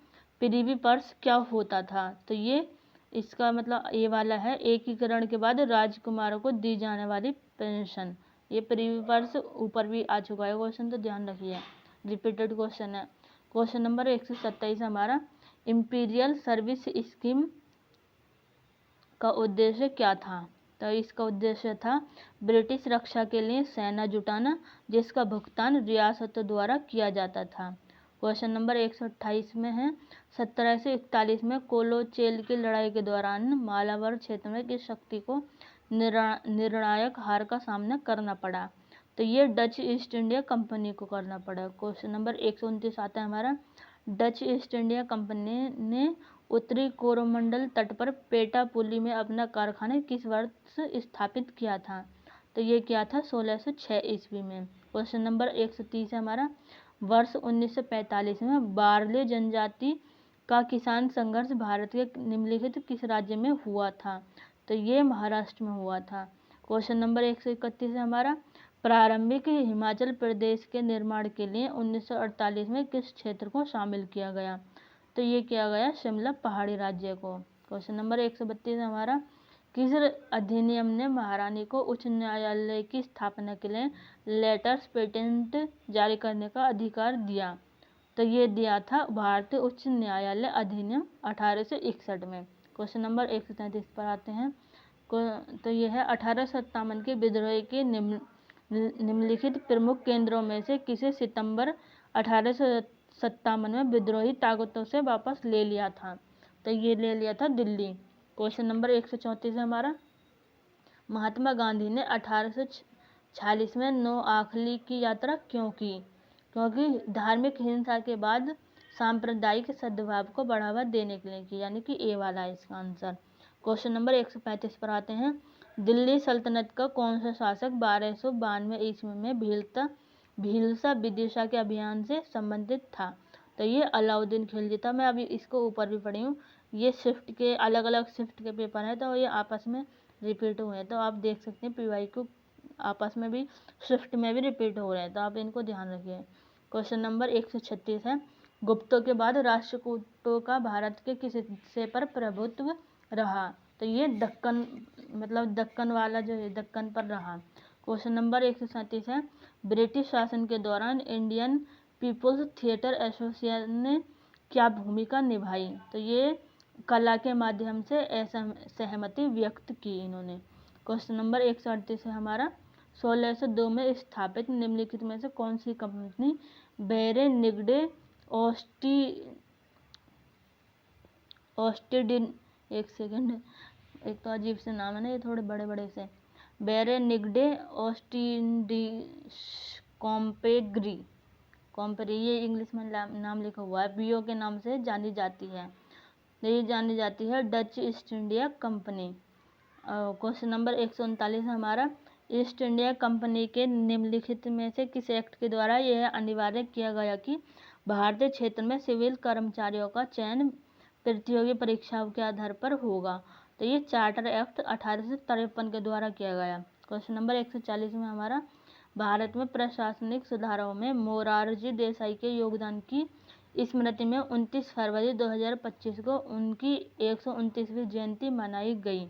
प्रिवी पर्स क्या होता था? तो ये इसका मतलब ये वाला है, एकीकरण के बाद राजकुमारों को दी जाने वाली पेंशन। ये प्रिवी पर्स ऊपर भी आ चुका है क्वेश्चन, तो ध्यान रखिए, रिपीटेड क्वेश्चन है। क्वेश्चन नंबर 127 हमारा, इंपीरियल सर्विस स्कीम का उद्देश्य क्या था? तो इसका उद्देश्य था ब्रिटिश रक्षा के लिए सेना जुटाना, जिसका भुगतान रियासतों द्वारा किया जाता था। क्वेश्चन नंबर 128 में है, 1741 में कोलोचेल की लड़ाई के दौरान मालाबार क्षेत्र में किस शक्ति को निर्णायक हार का सामना करना पड़ा? तो ये डच ईस्ट इंडिया कंपनी को करना पड़ा। क्वेश्चन नंबर 129 आता है हमारा, डच ईस्ट इंडिया कंपनी ने उत्तरी कोरोमंडल तट पर पेटापुली में अपना कारखाना किस वर्ष स्थापित किया था? तो ये किया था 1606 ईस्वी में। क्वेश्चन नंबर 130 है हमारा, वर्ष 1945 में बारले जनजाति का किसान संघर्ष भारत के निम्नलिखित किस राज्य में हुआ था? तो ये महाराष्ट्र में हुआ था। क्वेश्चन नंबर 131 है हमारा, प्रारंभिक हिमाचल प्रदेश के निर्माण के लिए 1948 में किस क्षेत्र को शामिल किया गया? तो ये किया गया शिमला पहाड़ी राज्य को। क्वेश्चन नंबर 132 हमारा, किस अधिनियम ने महारानी को उच्च न्यायालय की स्थापना के लिए लेटर्स पेटेंट जारी करने का अधिकार दिया? तो ये दिया था भारतीय उच्च न्यायालय अधिनियम 1861 में। क्वेश्चन नंबर 133 पर आते हैं। तो ये है 1857 के विद्रोह के निम्नलिखित प्रमुख केंद्रों में से किसे सितंबर 1857 में विद्रोही ताकतों से वापस ले लिया था? तो ये ले लिया था दिल्ली। क्वेश्चन नंबर 134 है हमारा, महात्मा गांधी ने 1846 में नोआखली की यात्रा क्यों की? क्योंकि धार्मिक हिंसा के बाद सांप्रदायिक सद्भाव को बढ़ावा देने के लिए की, यानी कि ए वाला है इसका आंसर। क्वेश्चन नंबर 135 पर आते हैं, दिल्ली सल्तनत का कौन सा शासक 1292 ईस्वी में भीलसा विदिशा के अभियान से संबंधित था? तो ये अलाउद्दीन खिलजी था। मैं अभी इसको ऊपर भी पढ़ी हूँ, ये शिफ्ट के अलग अलग शिफ्ट के पेपर हैं, तो ये आपस में रिपीट हुए हैं, तो आप देख सकते हैं PYQ आपस में भी शिफ्ट में भी रिपीट हो रहे हैं, तो आप इनको ध्यान रखिए। क्वेश्चन नंबर 136 है, गुप्तों के बाद राष्ट्रकूटों का भारत के किस हिस्से पर प्रभुत्व रहा? तो ये दक्कन, मतलब दक्कन वाला जो है दक्कन पर रहा। क्वेश्चन नंबर 137 है, ब्रिटिश शासन के दौरान इंडियन पीपुल्स थिएटर एसोसिएशन ने क्या भूमिका निभाई? तो ये कला के माध्यम से सहमति व्यक्त की इन्होंने। क्वेश्चन नंबर 138 है हमारा, 1602 में स्थापित निम्नलिखित में से कौन सी कंपनी बेरेनिगडे ऑस्टिडिन, एक सेकंड, एक तो अजीब से नाम है ना ये, थोड़े बड़े बड़े से, बेरेनिगडे ऑस्टिंडिस कॉम्पेग्री कंपनी, ये इंग्लिश में नाम लिखा हुआ है, बीओ के नाम से जानी जाती है। तो ये जानी जाती है Dutch east India company. Question number 139 है हमारा, ईस्ट इंडिया कंपनी के निम्नलिखित में से किस एक्ट के द्वारा यह अनिवार्य किया गया कि भारतीय क्षेत्र में सिविल कर्मचारियों का चयन प्रतियोगी परीक्षाओं के आधार पर होगा? तो ये चार्टर एक्ट 1853 के द्वारा किया गया। क्वेश्चन नंबर 140 में हमारा, भारत में प्रशासनिक सुधारों में मोरारजी देसाई के योगदान की स्मृति में 29 फरवरी 2025 को उनकी 129वीं जयंती मनाई गई।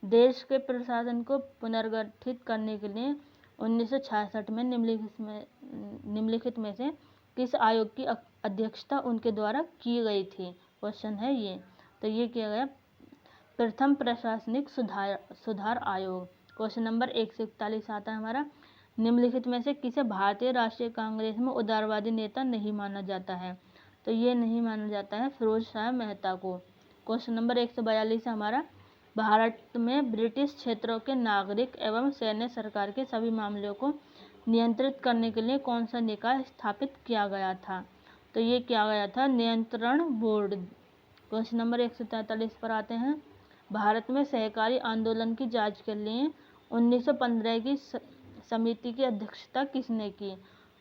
देश के प्रशासन को पुनर्गठित करने के लिए 1966 में निम्नलिखित में से किस आयोग की अध्यक्षता उनके द्वारा की गई थी? क्वेश्चन है ये। तो ये किया गया प्रथम प्रशासनिक सुधार आयोग। क्वेश्चन नंबर 141 आता है हमारा, निम्नलिखित में से किसे भारतीय राष्ट्रीय कांग्रेस में उदारवादी नेता नहीं माना जाता है? तो ये नहीं माना जाता है फिरोज शाह मेहता को। क्वेश्चन नंबर 142 है हमारा, भारत में ब्रिटिश क्षेत्रों के नागरिक एवं सैन्य सरकार के सभी मामलों को नियंत्रित करने के लिए कौन सा निकाय स्थापित किया गया था? तो ये किया गया था नियंत्रण बोर्ड। क्वेश्चन नंबर 143 पर आते हैं, भारत में सहकारी आंदोलन की जांच के लिए 1915 की समिति की अध्यक्षता किसने की?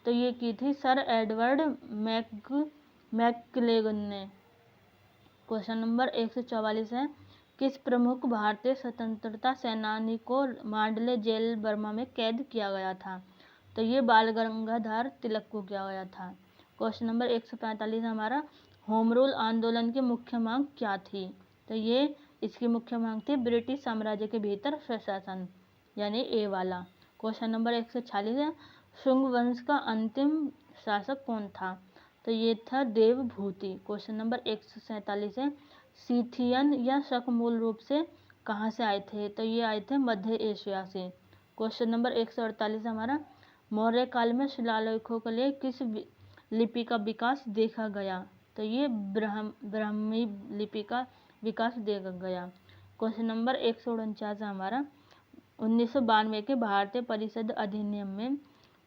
तो ये की थी सर एडवर्ड मैकक्लेगन ने। क्वेश्चन नंबर 144 है, किस प्रमुख भारतीय स्वतंत्रता सेनानी को मांडले जेल बर्मा में कैद किया गया था? तो ये बाल गंगाधर तिलक को किया गया था। क्वेश्चन नंबर 145 हमारा, होम रूल आंदोलन की मुख्य मांग क्या थी? तो ये इसकी मुख्य मांग थी ब्रिटिश साम्राज्य के भीतर स्वशासन, यानी ए वाला। क्वेश्चन नंबर 146 है, शुंग वंश का अंतिम शासक कौन था? तो ये था देवभूति। क्वेश्चन नंबर 147 है, सीथियन या शक मूल रूप से कहाँ से आए थे? तो ये आए थे मध्य एशिया से। क्वेश्चन नंबर 148 हमारा, मौर्य काल में शिलालेखों के लिए किस लिपि का विकास देखा गया? तो ये ब्राह्मी लिपि का विकास देखा गया। क्वेश्चन नंबर 149 हमारा, 1992 के भारतीय परिषद अधिनियम में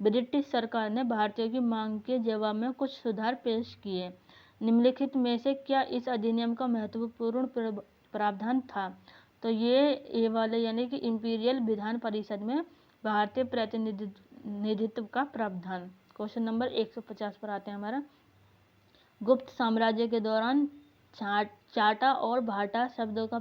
ब्रिटिश सरकार ने भारतीयों की मांग के जवाब में कुछ सुधार पेश किए। निम्नलिखित में से क्या इस अधिनियम का महत्वपूर्ण प्रावधान था? तो ये वाले यानी कि इंपीरियल विधान परिषद में भारतीय प्रतिनिधित्व का प्रावधान। क्वेश्चन नंबर 150 पर आते हैं हमारा, गुप्त साम्राज्य के दौरान चाटा और भाटा शब्दों का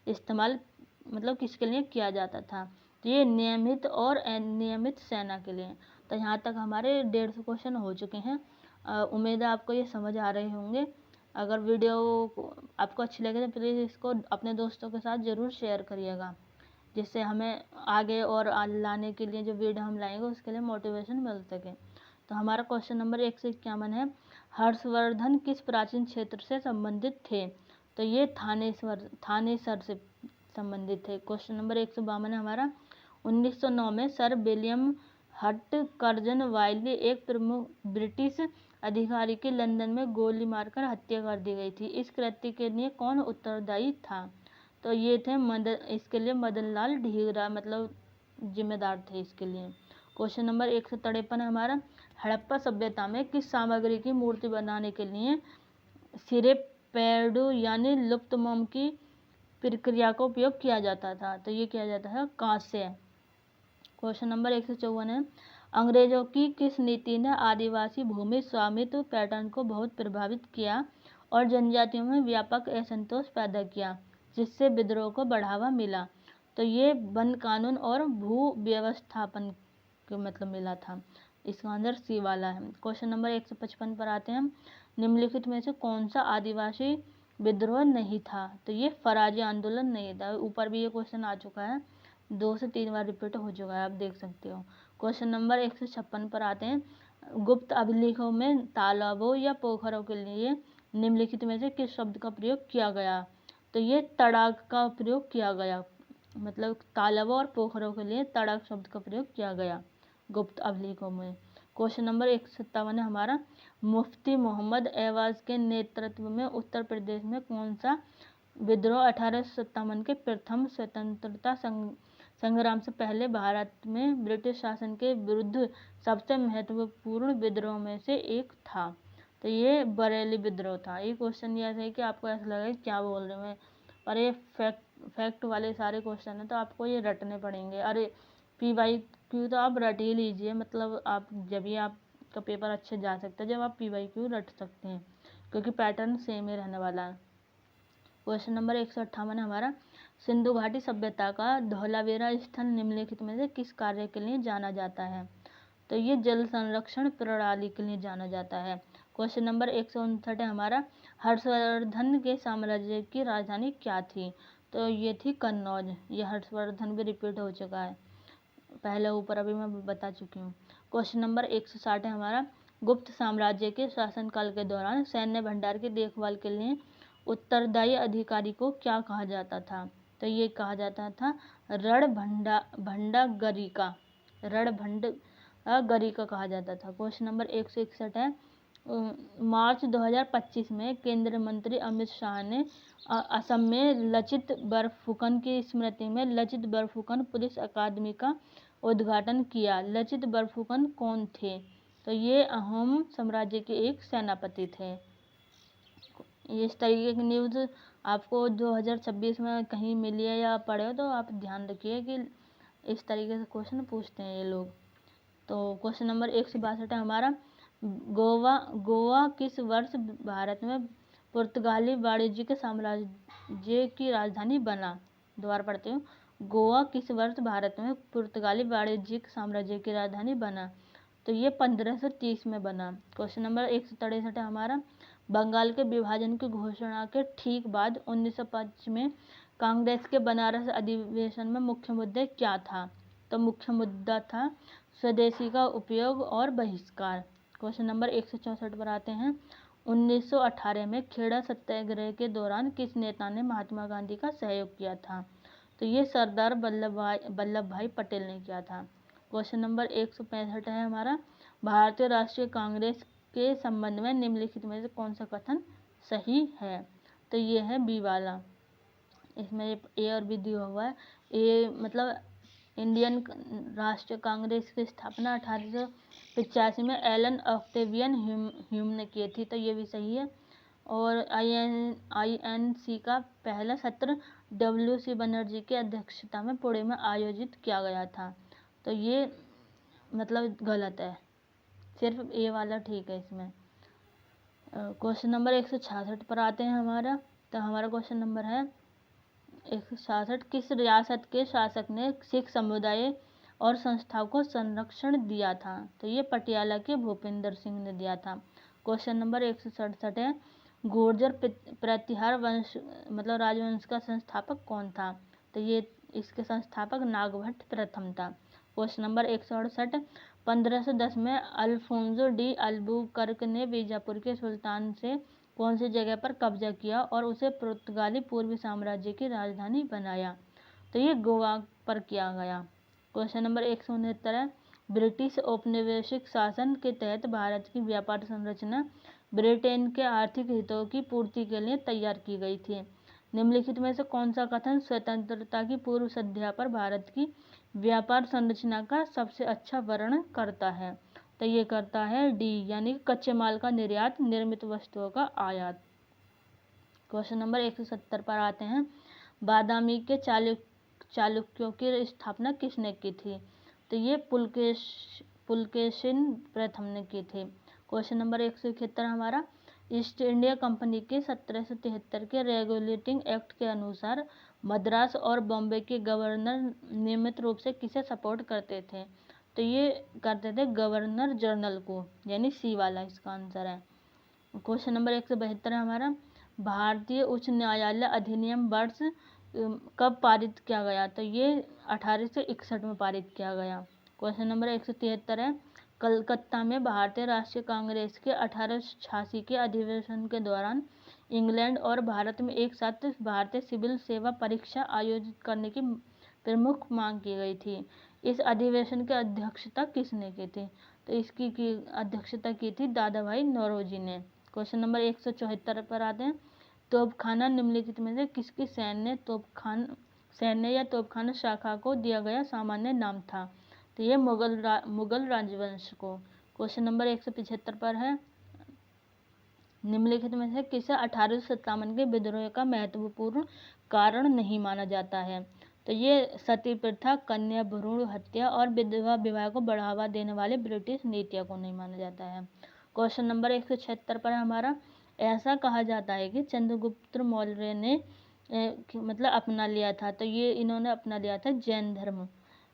इस्तेमाल मतलब किसके लिए किया जाता था? तो ये नियमित और अनियमित सेना के लिए। तो यहाँ तक हमारे 150 क्वेश्चन हो चुके हैं। उम्मीद है आपको ये समझ आ रहे होंगे। अगर वीडियो आपको अच्छी लगे तो प्लीज़ इसको अपने दोस्तों के साथ ज़रूर शेयर करिएगा, जिससे हमें आगे और लाने के लिए जो वीडियो हम लाएंगे उसके लिए मोटिवेशन मिल सके। तो हमारा क्वेश्चन नंबर 151 है, हर्षवर्धन किस प्राचीन क्षेत्र से संबंधित थे? तो ये थानेसर से संबंधित थे। क्वेश्चन नंबर 152 है हमारा, 1909 में सर विलियम हटकर्जन वाइली एक प्रमुख ब्रिटिश अधिकारी की लंदन में गोली मारकर हत्या कर दी गई थी। इस कृत्य के लिए कौन उत्तरदायी था? तो ये थे इसके लिए मदन लाल ढींगरा मतलब जिम्मेदार थे इसके लिए। क्वेश्चन नंबर 153 है हमारा, हड़प्पा सभ्यता में किस सामग्री की मूर्ति बनाने के लिए सिरे पेड़ू यानी लुप्त मोम की प्रक्रिया का उपयोग किया जाता था? तो ये किया जाता है कांस्य। क्वेश्चन नंबर 154 है, अंग्रेजों की किस नीति ने आदिवासी भूमि स्वामित्व पैटर्न को बहुत प्रभावित किया और जनजातियों में व्यापक असंतोष पैदा किया, जिससे विद्रोह को बढ़ावा मिला? तो ये वन कानून और भू व्यवस्थापन के मतलब मिला था। इसका आंसर सी वाला है। क्वेश्चन नंबर 155 पर आते हैं, निम्नलिखित में से कौन सा आदिवासी विद्रोह नहीं था? तो ये फराजी आंदोलन नहीं था। ऊपर भी ये क्वेश्चन आ चुका है, 2 से 3 बार रिपीट हो चुका है, आप देख सकते हो। क्वेश्चन नंबर 156 पर आते हैं, गुप्त अभिलेखों में तालाबों या पोखरों के लिए निम्नलिखित में से किस शब्द का प्रयोग किया गया? तो ये तड़ाग का प्रयोग किया गया, मतलब तालाबों और पोखरों के लिए तड़ाग शब्द का प्रयोग किया गया गुप्त अभिलेखों में। क्वेश्चन नंबर 157 है हमारा, मुफ्ती मोहम्मद एवाज के नेतृत्व में उत्तर प्रदेश में कौन सा विद्रोह 1857 के प्रथम स्वतंत्रता संग्राम से पहले भारत में ब्रिटिश शासन के विरुद्ध सबसे महत्वपूर्ण विद्रोह में से एक था। तो ये बरेली विद्रोह था। ये क्वेश्चन ये है कि आपको ऐसा लगे क्या बोल रहे हैं, और ये फैक्ट वाले सारे क्वेश्चन हैं तो आपको ये रटने पड़ेंगे। अरे PYQ तो आप रट ही लीजिए, मतलब आप जब भी आपका पेपर अच्छे जा सकता है जब आप PYQ रट सकते हैं, क्योंकि पैटर्न सेम ही रहने वाला है। क्वेश्चन नंबर 158 हमारा, सिंधु घाटी सभ्यता का धौलावीरा स्थल निम्नलिखित में से किस कार्य के लिए जाना जाता है? तो ये जल संरक्षण प्रणाली के लिए जाना जाता है। क्वेश्चन नंबर 159 है हमारा, हर्षवर्धन के साम्राज्य की राजधानी क्या थी? तो ये थी कन्नौज। ये हर्षवर्धन भी रिपीट हो चुका है पहले ऊपर, अभी मैं बता चुकी हूँ। क्वेश्चन नंबर 160 है हमारा, गुप्त साम्राज्य के शासनकाल के दौरान सैन्य भंडार की देखभाल के लिए उत्तरदायी अधिकारी को क्या कहा जाता था? तो ये कहा जाता था रणभंडागरिका। रणभंडागरिका कहा जाता था। क्वेश्चन नंबर 161 है, मार्च 2025 में केंद्रीय मंत्री अमित शाह ने असम में लचित बरफुकन की स्मृति में लचित बरफुकन पुलिस अकादमी का उद्घाटन किया। लचित बरफुकन कौन थे? तो ये अहोम साम्राज्य के एक सेनापति थे। इस तरीके की न्यूज़ आपको 2026 में कहीं मिली है या पढ़े हो तो आप ध्यान रखिए कि इस तरीके से क्वेश्चन पूछते हैं ये लोग। तो क्वेश्चन नंबर 162 है हमारा, गोवा किस वर्ष भारत में पुर्तगाली वाणिज्यिक साम्राज्य की राजधानी बना? दोबारा पढ़ते हो, गोवा किस वर्ष भारत में पुर्तगाली वाणिज्यिक साम्राज्य की राजधानी बना? तो ये 1530 में बना। क्वेश्चन नंबर 163 है हमारा, बंगाल के विभाजन की घोषणा के ठीक बाद 1905 में कांग्रेस के बनारस अधिवेशन में मुख्य मुद्दे क्या था? तो मुख्य मुद्दा था स्वदेशी का उपयोग और बहिष्कार। क्वेश्चन नंबर 164 पर आते हैं, 1918 में खेड़ा सत्याग्रह के दौरान किस नेता ने महात्मा गांधी का सहयोग किया था? तो ये सरदार वल्लभ भाई पटेल ने किया था। क्वेश्चन नंबर 165 है हमारा, भारतीय राष्ट्रीय कांग्रेस के संबंध में निम्नलिखित में से कौन सा कथन सही है? तो ये है बी वाला। इसमें ए और बी दिया हुआ है। ए मतलब इंडियन राष्ट्रीय कांग्रेस की स्थापना 1885 में एलन ऑक्टेवियन ह्यूम ने की थी, तो ये भी सही है। और INC का पहला सत्र WC बनर्जी की अध्यक्षता में पुणे में आयोजित किया गया था, तो ये मतलब गलत है, सिर्फ ए वाला ठीक है इसमें। क्वेश्चन नंबर 166 पर आते हैं हमारा। तो हमारा क्वेश्चन नंबर है 166, किस रियासत के शासक ने सिख समुदाय और संस्थाओं को संरक्षण दिया था? तो ये पटियाला के भूपिंदर सिंह ने दिया था। क्वेश्चन नंबर 167 है, गुर्जर प्रतिहार वंश मतलब राजवंश का संस्थापक कौन था? तो ये इसके संस्थापक नागभट्ट प्रथम था। क्वेश्चन नंबर 168, 1510 में अल्फोंसो डी अल्बुकर्क ने बीजापुर के सुल्तान से कौन सी जगह पर कब्जा किया और उसे पुर्तगाली पूर्वी साम्राज्य की राजधानी बनाया? तो ये गोवा पर किया गया। क्वेश्चन नंबर 169 है, ब्रिटिश औपनिवेशिक शासन के तहत भारत की व्यापार संरचना ब्रिटेन के आर्थिक हितों की पूर्ति के लिए तैयार की गई थी। निम्नलिखित में से कौन सा कथन स्वतंत्रता की पूर्व संध्या पर भारत की व्यापार संरचना का सबसे अच्छा वर्णन करता है? तो ये करता है डी, यानी कच्चे माल का निर्यात, निर्मित वस्तुओं का आयात। क्वेश्चन नंबर 170 पर आते हैं, बादामी के चालुक्यों की स्थापना किसने की थी? तो ये पुलकेशिन प्रथम ने की थी। क्वेश्चन नंबर 171 हमारा, ईस्ट इंडिया कंपनी के 1773 के रेगुलेटिंग एक्ट के अनुसार मद्रास और बॉम्बे के गवर्नर नियमित रूप से किसे सपोर्ट करते थे? तो ये करते थे गवर्नर जनरल को, यानी सी वाला इसका आंसर है। क्वेश्चन नंबर 172 है हमारा, भारतीय उच्च न्यायालय अधिनियम वर्ष कब पारित किया गया? तो ये 1861 में पारित किया गया। क्वेश्चन नंबर 173 है, कलकत्ता में भारतीय राष्ट्रीय कांग्रेस के 1886 के अधिवेशन के दौरान इंग्लैंड और भारत में एक साथ भारतीय सिविल सेवा परीक्षा आयोजित करने की प्रमुख मांग की गई थी। इस अधिवेशन की अध्यक्षता किसने की थी? तो इसकी अध्यक्षता की थी दादा भाई नौरोजी ने। क्वेश्चन नंबर 174 पर आते हैं, तोपखाना निम्नलिखित में से किसकी सैन्य तोपखान सैन्य या तोपखाना शाखा को दिया गया सामान्य नाम था? तो ये मुगल राजवंश को। क्वेश्चन नंबर 175 पर है, निम्नलिखित में से किसे 1857 के विद्रोह का महत्वपूर्ण कारण नहीं माना जाता है? तो ये सती प्रथा, कन्या भ्रूण हत्या और विधवा विवाह को बढ़ावा देने वाले ब्रिटिश नीतियों को नहीं माना जाता है। क्वेश्चन नंबर 176 पर हमारा, ऐसा कहा जाता है कि चंद्रगुप्त मौर्य ने मतलब अपना लिया था, तो ये इन्होंने अपना लिया था जैन धर्म।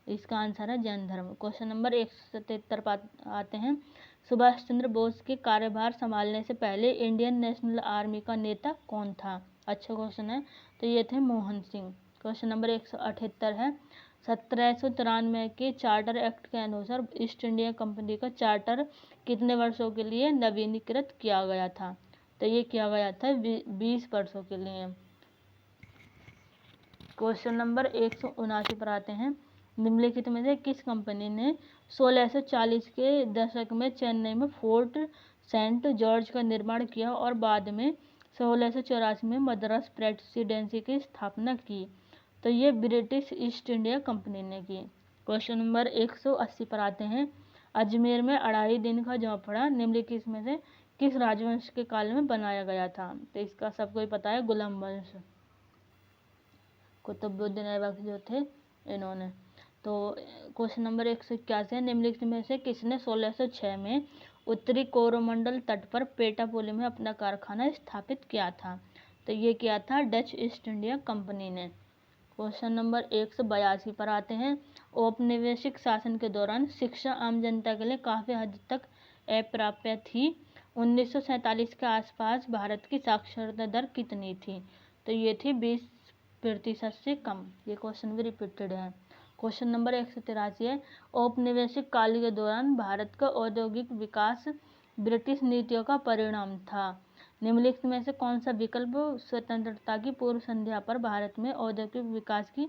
इसका आंसर है जैन धर्म। क्वेश्चन नंबर 177 पर आते हैं, सुभाष चंद्र बोस के कार्यभार संभालने से पहले इंडियन नेशनल आर्मी का नेता कौन था? अच्छा क्वेश्चन है, तो ये थे मोहन सिंह। क्वेश्चन नंबर 178 है, 1793 के चार्टर एक्ट के अनुसार ईस्ट इंडिया कंपनी का चार्टर कितने वर्षों के लिए नवीनीकृत किया गया था? तो ये किया गया था 20 वर्षों के लिए। क्वेश्चन नंबर 179 पर आते हैं, निम्नलिखित में से किस कंपनी ने 1640 के दशक में चेन्नई में फोर्ट सेंट जॉर्ज का निर्माण किया और बाद में 1684 में मद्रास प्रेसिडेंसी की स्थापना की? तो ये ब्रिटिश ईस्ट इंडिया कंपनी ने की। क्वेश्चन नंबर 180 पर आते हैं, अजमेर में 2.5 दिन का झोंपड़ा निम्नलिखित में से किस राजवंश के काल में बनाया गया था? तो इसका सबको ही पता है, गुलाम वंश, कुतुबुद्दीन ऐबक जो थे इन्होंने। तो क्वेश्चन नंबर 181 है, निम्नलिखित में से किसने 1606 में उत्तरी कोरोमंडल तट पर पेटापुली में अपना कारखाना स्थापित किया था? तो ये किया था डच ईस्ट इंडिया कंपनी ने। क्वेश्चन नंबर 182 पर आते हैं, औपनिवेशिक शासन के दौरान शिक्षा आम जनता के लिए काफ़ी हद तक अप्राप्य थी। 1947 के आसपास भारत की साक्षरता दर कितनी थी? तो ये थी 20% से कम। ये क्वेश्चन भी रिपीटेड है। क्वेश्चन नंबर 183 है, औपनिवेशिक काल के दौरान भारत का औद्योगिक विकास ब्रिटिश नीतियों का परिणाम था। निम्नलिखित में से कौन सा विकल्प स्वतंत्रता की पूर्व संध्या पर भारत में औद्योगिक विकास की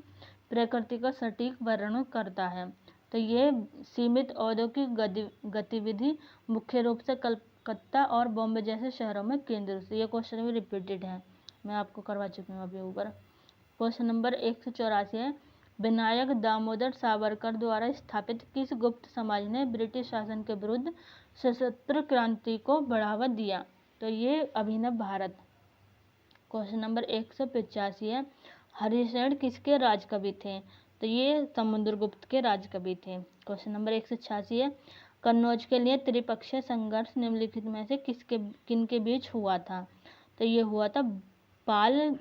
प्रकृति का सटीक वर्णन करता है? तो ये सीमित औद्योगिक गतिविधि मुख्य रूप से कलकत्ता और बॉम्बे जैसे शहरों में केंद्रित से। ये क्वेश्चन भी रिपीटेड है, मैं आपको करवा चुकी हूँ अभी ऊपर। क्वेश्चन नंबर 184 है, विनायक दामोदर सावरकर द्वारा स्थापित किस गुप्त समाज ने ब्रिटिश शासन के विरुद्ध सशस्त्र क्रांति को बढ़ावा दिया? तो ये अभिनव भारत। क्वेश्चन नंबर 185 है, हरिशरण किसके राजकवि थे? तो ये समुद्रगुप्त के राजकवि थे। क्वेश्चन नंबर 186 है, कन्नौज के लिए त्रिपक्षीय संघर्ष निम्नलिखित में से किनके बीच हुआ था? तो ये हुआ था पाल,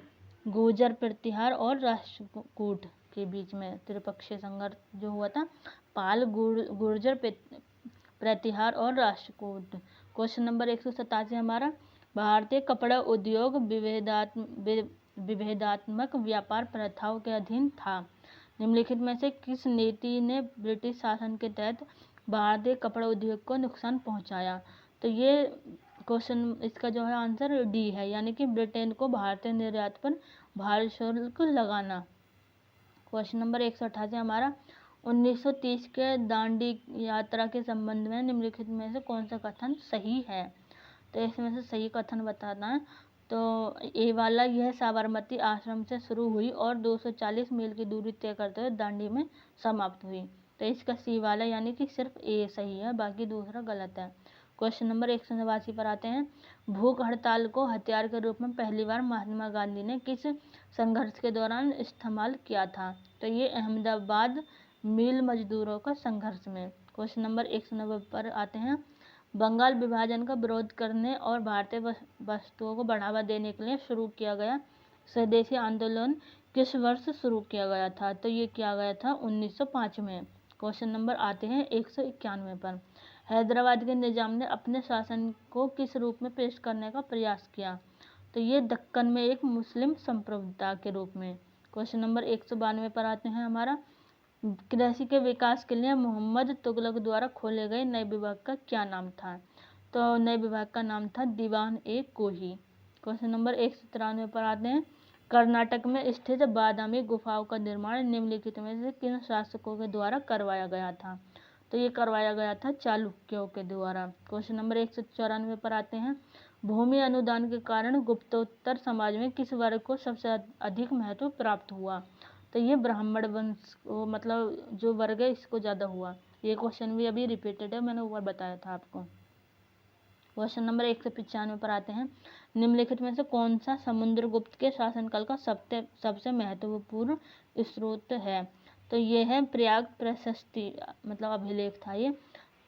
गुर्जर प्रतिहार और राष्ट्रकूट के बीच में त्रिपक्षीय संघर्ष जो हुआ था, पाल, गुर्जर प्रतिहार और राष्ट्रकूट। क्वेश्चन नंबर 187 हमारा, भारतीय कपड़ा उद्योग विभेदात्मक व्यापार प्रथाओं के अधीन था। निम्नलिखित में से किस नीति ने ब्रिटिश शासन के तहत भारतीय कपड़ा उद्योग को नुकसान पहुंचाया? तो ये क्वेश्चन, इसका जो है आंसर डी है, यानी कि ब्रिटेन को भारतीय निर्यात पर भारी शुल्क लगाना। क्वेश्चन नंबर 188 हमारा, 1930 के दांडी यात्रा के संबंध में निम्नलिखित में से कौन सा कथन सही है? तो इसमें से सही कथन बताना है। तो ए वाला, यह साबरमती आश्रम से शुरू हुई और 240 मील की दूरी तय करते हुए दांडी में समाप्त हुई। तो इसका सी वाला यानी कि सिर्फ ए सही है, बाकी दूसरा गलत है। क्वेश्चन नंबर 189 पर आते हैं, भूख हड़ताल को हथियार के रूप में पहली बार महात्मा गांधी ने किस संघर्ष के दौरान इस्तेमाल किया था? तो ये अहमदाबाद मिल मजदूरों का संघर्ष में। क्वेश्चन नंबर 190 पर आते हैं, बंगाल विभाजन का विरोध करने और भारतीय वस्तुओं को बढ़ावा देने के लिए शुरू किया गया स्वदेशी आंदोलन किस वर्ष शुरू किया गया था? तो ये किया गया था 1905 में। क्वेश्चन नंबर आते हैं 191 पर, हैदराबाद के निजाम ने अपने शासन को किस रूप में पेश करने का प्रयास किया? तो ये दक्कन में एक मुस्लिम संप्रभुता के रूप में। क्वेश्चन नंबर 192 पर आते हैं हमारा, कृषि के विकास के लिए मोहम्मद तुगलक द्वारा खोले गए नए विभाग का क्या नाम था? तो नए विभाग का नाम था दीवान ए कोही। क्वेश्चन नंबर 193 पर आते हैं, कर्नाटक में स्थित बादामी गुफाओं का निर्माण निम्नलिखित में से किन शासकों के द्वारा करवाया गया था? तो ये करवाया गया था चालुक्यों के द्वारा। क्वेश्चन नंबर 194 पर आते हैं, भूमि अनुदान के कारण गुप्तोत्तर समाज में किस वर्ग को सबसे अधिक महत्व प्राप्त हुआ? तो ये ब्राह्मण वंश को मतलब जो वर्ग है इसको ज़्यादा हुआ। ये क्वेश्चन भी अभी रिपीटेड है, मैंने ऊपर बताया था आपको। क्वेश्चन नंबर 195 पर आते हैं। निम्नलिखित में से कौन सा समुद्रगुप्त के शासनकाल का सबसे महत्वपूर्ण स्रोत है? तो ये है प्रयाग प्रशस्ति, मतलब अभिलेख था ये,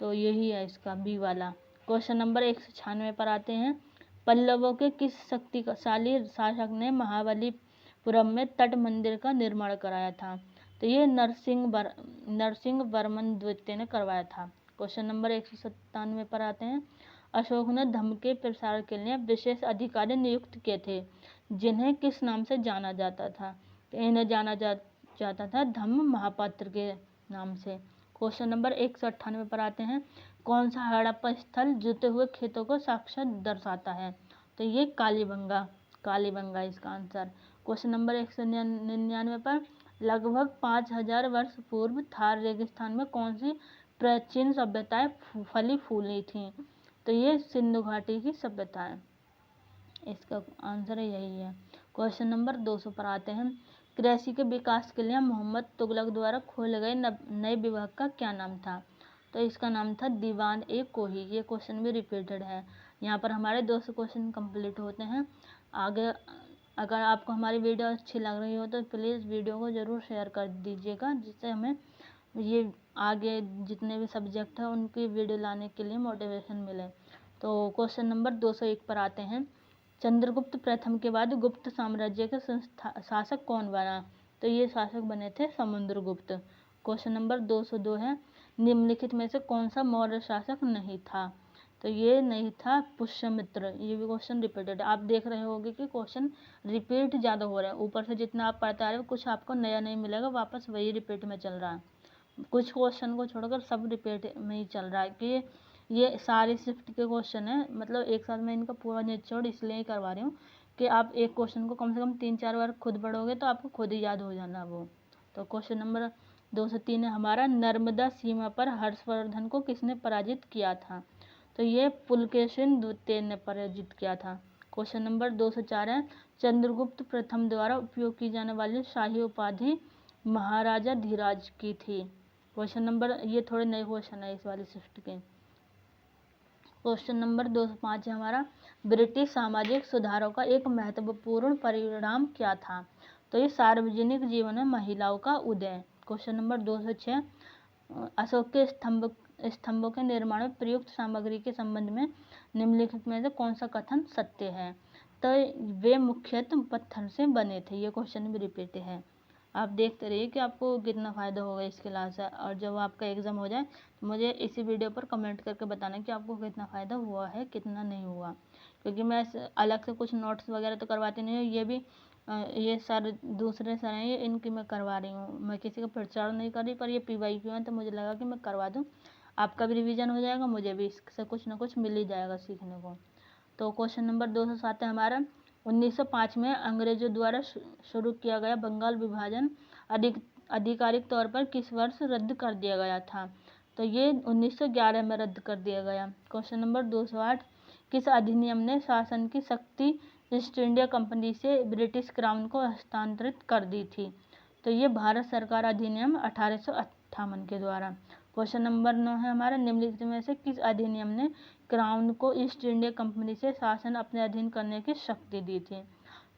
तो यही है इसका बी वाला। क्वेश्चन नंबर 196 पर आते हैं। पल्लवों के किस शक्तिशाली शासक ने महाबलीपुरम में तट मंदिर का निर्माण कराया था? तो ये नरसिंह वर्मन द्वितीय ने करवाया था। क्वेश्चन नंबर 197 पर आते हैं। अशोक ने धम्म के प्रसार के लिए विशेष अधिकारी नियुक्त किए थे, जिन्हें किस नाम से जाना जाता था? तो इन्हें जाना जाता था धम्म महापात्र के नाम से। क्वेश्चन नंबर 198 पर आते हैं। कौन सा हड़प्पा स्थल जुते हुए खेतों को साक्षात दर्शाता है? तो ये कालीबंगा इसका आंसर। क्वेश्चन नंबर 199 पर लगभग 5000 वर्ष पूर्व थार रेगिस्तान में कौन सी प्राचीन सभ्यताएं फली फूली थीं? तो ये सिंधु घाटी की सभ्यता है, इसका आंसर यही है। क्वेश्चन नंबर 200 पर आते हैं। कृषि के विकास के लिए मोहम्मद तुगलक द्वारा खोले गए नए विभाग का क्या नाम था? तो इसका नाम था दीवान ए कोही। ये क्वेश्चन भी रिपीटेड है। यहाँ पर हमारे 200 क्वेश्चन कंप्लीट होते हैं। आगे अगर आपको हमारी वीडियो अच्छी लग रही हो तो प्लीज़ वीडियो को ज़रूर शेयर कर दीजिएगा, जिससे हमें ये आगे जितने भी सब्जेक्ट हैं उनकी वीडियो लाने के लिए मोटिवेशन मिले। तो क्वेश्चन नंबर 201 पर आते हैं। चंद्रगुप्त प्रथम के बाद गुप्त साम्राज्य के शासक कौन बना? तो ये शासक बने थे समुद्रगुप्त। क्वेश्चन नंबर 202 है। निम्नलिखित में से कौन सा मौर्य शासक नहीं था? तो ये नहीं था पुष्यमित्र। ये भी क्वेश्चन रिपीटेड। आप देख रहे होंगे कि क्वेश्चन रिपीट ज़्यादा हो रहा है, ऊपर से जितना आप पढ़ते आ रहे हो कुछ आपको नया नहीं मिलेगा, वापस वही रिपीट में चल रहा है। कुछ क्वेश्चन को छोड़कर सब रिपीट में ही चल रहा है कि ये सारे शिफ्ट के क्वेश्चन है, मतलब एक साथ मैं इनका पूरा निचोड़ इसलिए ही करवा रही हूँ कि आप एक क्वेश्चन को कम से कम 3-4 बार खुद पढ़ोगे तो आपको खुद ही याद हो जाना वो। तो क्वेश्चन नंबर 203 है हमारा। नर्मदा सीमा पर हर्षवर्धन को किसने पराजित किया था? तो ये पुलकेशिन द्वितीय ने पराजित किया था। क्वेश्चन नंबर 204 है। चंद्रगुप्त प्रथम द्वारा उपयोग की जाने वाली शाही उपाधि महाराजा धीराज की थी। क्वेश्चन नंबर, ये थोड़े नए क्वेश्चन है इस वाली शिफ्ट के। क्वेश्चन नंबर 205 है हमारा। ब्रिटिश सामाजिक सुधारों का एक महत्वपूर्ण परिणाम क्या था? तो ये सार्वजनिक जीवन में महिलाओं का उदय। Question number 206। अशोक के स्तंभों के निर्माण में प्रयुक्त सामग्री के संबंध में निम्नलिखित में से कौन सा कथन सत्य है? तो वे मुख्यतः पत्थर से बने थे। ये क्वेश्चन भी रिपीट है। आप देखते रहिए कि आपको कितना फ़ायदा होगा इस क्लास से, और जब आपका एग्ज़ाम हो जाए तो मुझे इसी वीडियो पर कमेंट करके बताना कि आपको कितना फ़ायदा हुआ है कितना नहीं हुआ, क्योंकि मैं अलग से कुछ नोट्स वगैरह तो करवाती नहीं हूँ। ये भी ये सर दूसरे सर हैं, ये इनकी मैं करवा रही हूँ। मैं किसी का प्रचार नहीं कर रही, पर ये PYQ है तो मुझे लगा कि मैं करवा दूँ, आपका भी रिविज़न हो जाएगा, मुझे भी इससे कुछ ना कुछ मिल ही जाएगा सीखने को। तो क्वेश्चन नंबर 207 है हमारा। 1905 में अंग्रेजों द्वारा शुरू किया गया बंगाल विभाजन आधिकारिक तौर पर किस वर्ष रद्द कर दिया गया था? तो ये 1911 में रद्द कर दिया गया। Question number 208। किस अधिनियम ने शासन की शक्ति ईस्ट इंडिया कंपनी से ब्रिटिश क्राउन को हस्तांतरित कर दी थी? तो ये भारत सरकार अधिनियम 1858 के द्वारा। क्वेश्चन नंबर 9 है हमारा। निम्नलिखित में से किस अधिनियम ने क्राउन को ईस्ट इंडिया कंपनी से शासन अपने अधीन करने की शक्ति दी थी?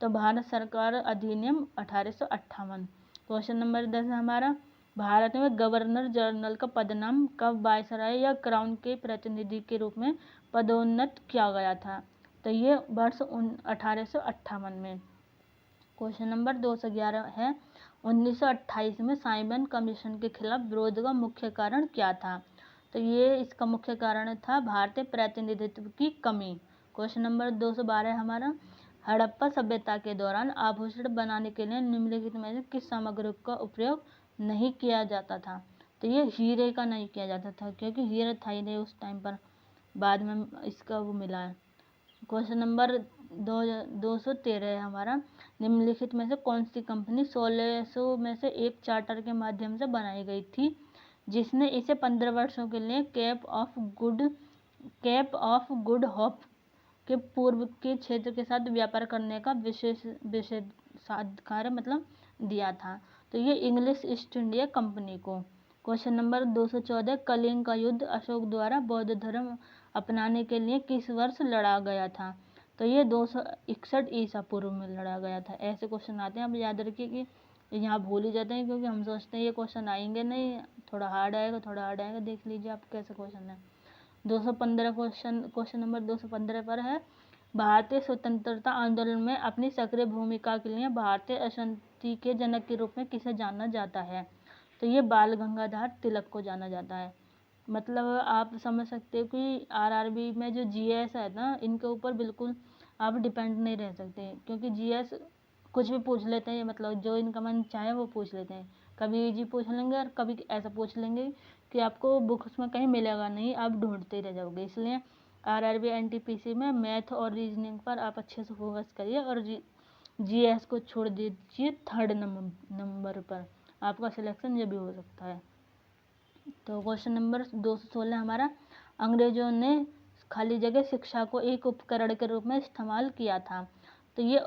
तो भारत सरकार अधिनियम 1858। क्वेश्चन नंबर 10 है हमारा। भारत में गवर्नर जनरल का पदनाम कब वायसराय या क्राउन के प्रतिनिधि के रूप में पदोन्नत किया गया था? तो ये वर्ष 1858 में। क्वेश्चन नंबर 211 है। 1928 में साइमन कमीशन के खिलाफ विरोध का मुख्य कारण क्या था? तो ये इसका मुख्य कारण था भारतीय प्रतिनिधित्व की कमी। क्वेश्चन नंबर 212 हमारा। हड़प्पा सभ्यता के दौरान आभूषण बनाने के लिए निम्नलिखित में से किस सामग्री का उपयोग नहीं किया जाता था? तो ये हीरे का नहीं किया जाता था, क्योंकि हीरा था ही नहीं उस टाइम पर, बाद में इसका वो मिला है। क्वेश्चन नंबर 213 है हमारा। निम्नलिखित में से कौन सी कंपनी 1600 में से एक चार्टर के माध्यम से बनाई गई थी, जिसने इसे 15 वर्षों के लिए केप ऑफ गुड होप के पूर्व के क्षेत्र के साथ व्यापार करने का विशेषाधिकार मतलब दिया था? तो ये इंग्लिश ईस्ट इंडिया कंपनी को। क्वेश्चन नंबर 214, कलिंग का युद्ध अशोक द्वारा बौद्ध धर्म अपनाने के लिए किस वर्ष लड़ा गया था? तो ये 261 ईसा पूर्व में लड़ा गया था। ऐसे क्वेश्चन आते हैं, अब याद रखिए कि यहाँ भूल ही जाते हैं, क्योंकि हम सोचते हैं ये क्वेश्चन आएंगे नहीं, थोड़ा हार्ड आएगा। देख लीजिए आप कैसे क्वेश्चन है। 215 क्वेश्चन नंबर 215 पर है, भारतीय स्वतंत्रता आंदोलन में अपनी सक्रिय भूमिका के लिए भारतीय असंति के जनक के रूप में किसे जाना जाता है? तो ये बाल गंगाधर तिलक को जाना जाता है। मतलब आप समझ सकते हो कि आरआरबी में जो जीएस है ना, इनके ऊपर बिल्कुल आप डिपेंड नहीं रह सकते, क्योंकि जीएस कुछ भी पूछ लेते हैं, मतलब जो इनका मन चाहे वो पूछ लेते हैं। कभी इजी पूछ लेंगे और कभी ऐसा पूछ लेंगे कि आपको बुक्स में कहीं मिलेगा नहीं, आप ढूंढते रह जाओगे। इसलिए आरआरबी एनटीपीसी में मैथ और रीजनिंग पर आप अच्छे से फोकस करिए और जीएस को छोड़ दीजिए थर्ड नंबर पर, आपका सिलेक्शन ये भी हो सकता है। तो क्वेश्चन नंबर 216 हमारा, अंग्रेजों ने खाली जगह शिक्षा को एक उपकरण के रूप में इस्तेमाल किया था। तो ये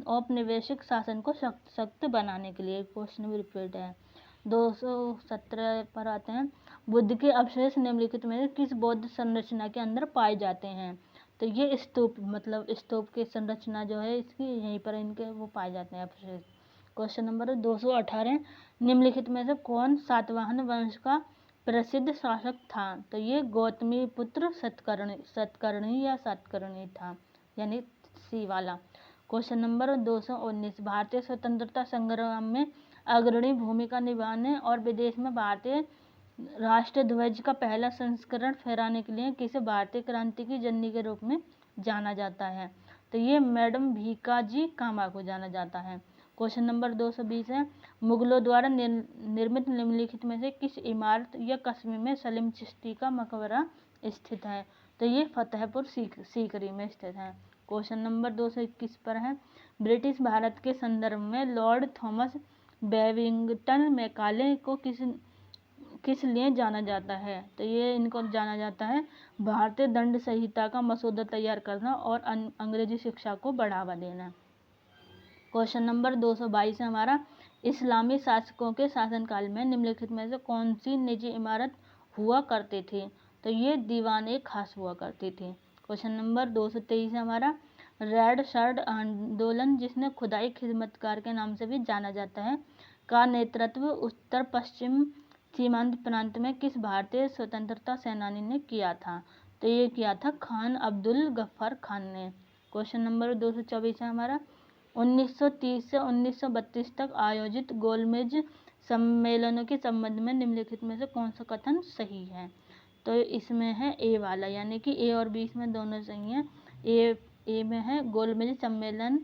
औपनिवेशिक शासन को सख्त बनाने के लिए। क्वेश्चन भी रिपीट है। 217 पर आते हैं, बुद्ध के अवशेष निम्नलिखित में किस बौद्ध संरचना के अंदर पाए जाते हैं? तो ये स्तूप, मतलब स्तूप की संरचना जो है इसकी, यहीं पर इनके वो पाए जाते हैं अवशेष। क्वेश्चन नंबर 218, निम्नलिखित में से कौन सातवाहन वंश का प्रसिद्ध शासक था? तो ये गौतमी पुत्र सतकर्णी था, यानी सी वाला। क्वेश्चन नंबर 219, भारतीय स्वतंत्रता संग्राम में अग्रणी भूमिका निभाने और विदेश में भारतीय राष्ट्र ध्वज का पहला संस्करण फहराने के लिए किसे भारतीय क्रांति की जननी के रूप में जाना जाता है? तो ये मैडम भीकाजी कामा को जाना जाता है। क्वेश्चन नंबर 220 है, मुगलों द्वारा निर्मित निम्नलिखित में से किस इमारत या कस्बे में सलीम चिश्ती का मकबरा स्थित है? तो ये फतेहपुर सीकरी में स्थित है। क्वेश्चन नंबर 221 पर है, ब्रिटिश भारत के संदर्भ में लॉर्ड थॉमस बेविंगटन मैकाले को किस लिए जाना जाता है? तो ये इनको जाना जाता है भारतीय दंड संहिता का मसौदा तैयार करना और अंग्रेजी शिक्षा को बढ़ावा देना। क्वेश्चन नंबर 222 है हमारा, इस्लामी शासकों के शासनकाल में निम्नलिखित में से कौन सी निजी इमारत हुआ करती थी? तो ये दीवान खास हुआ करती थी। क्वेश्चन नंबर 223 है हमारा, रेड शर्ट आंदोलन, जिसने खुदाई खिदमतकार के नाम से भी जाना जाता है, का नेतृत्व उत्तर पश्चिम सीमांत प्रांत में किस भारतीय स्वतंत्रता सेनानी ने किया था? तो ये किया था खान अब्दुल गफ्फार खान ने। क्वेश्चन नंबर 224 है हमारा, 1930 से 1932 तक आयोजित गोलमेज सम्मेलनों के संबंध में निम्नलिखित में से कौन सा कथन सही है? तो इसमें है ए वाला, यानी कि ए और बी इसमें दोनों सही हैं। ए में है गोलमेज सम्मेलन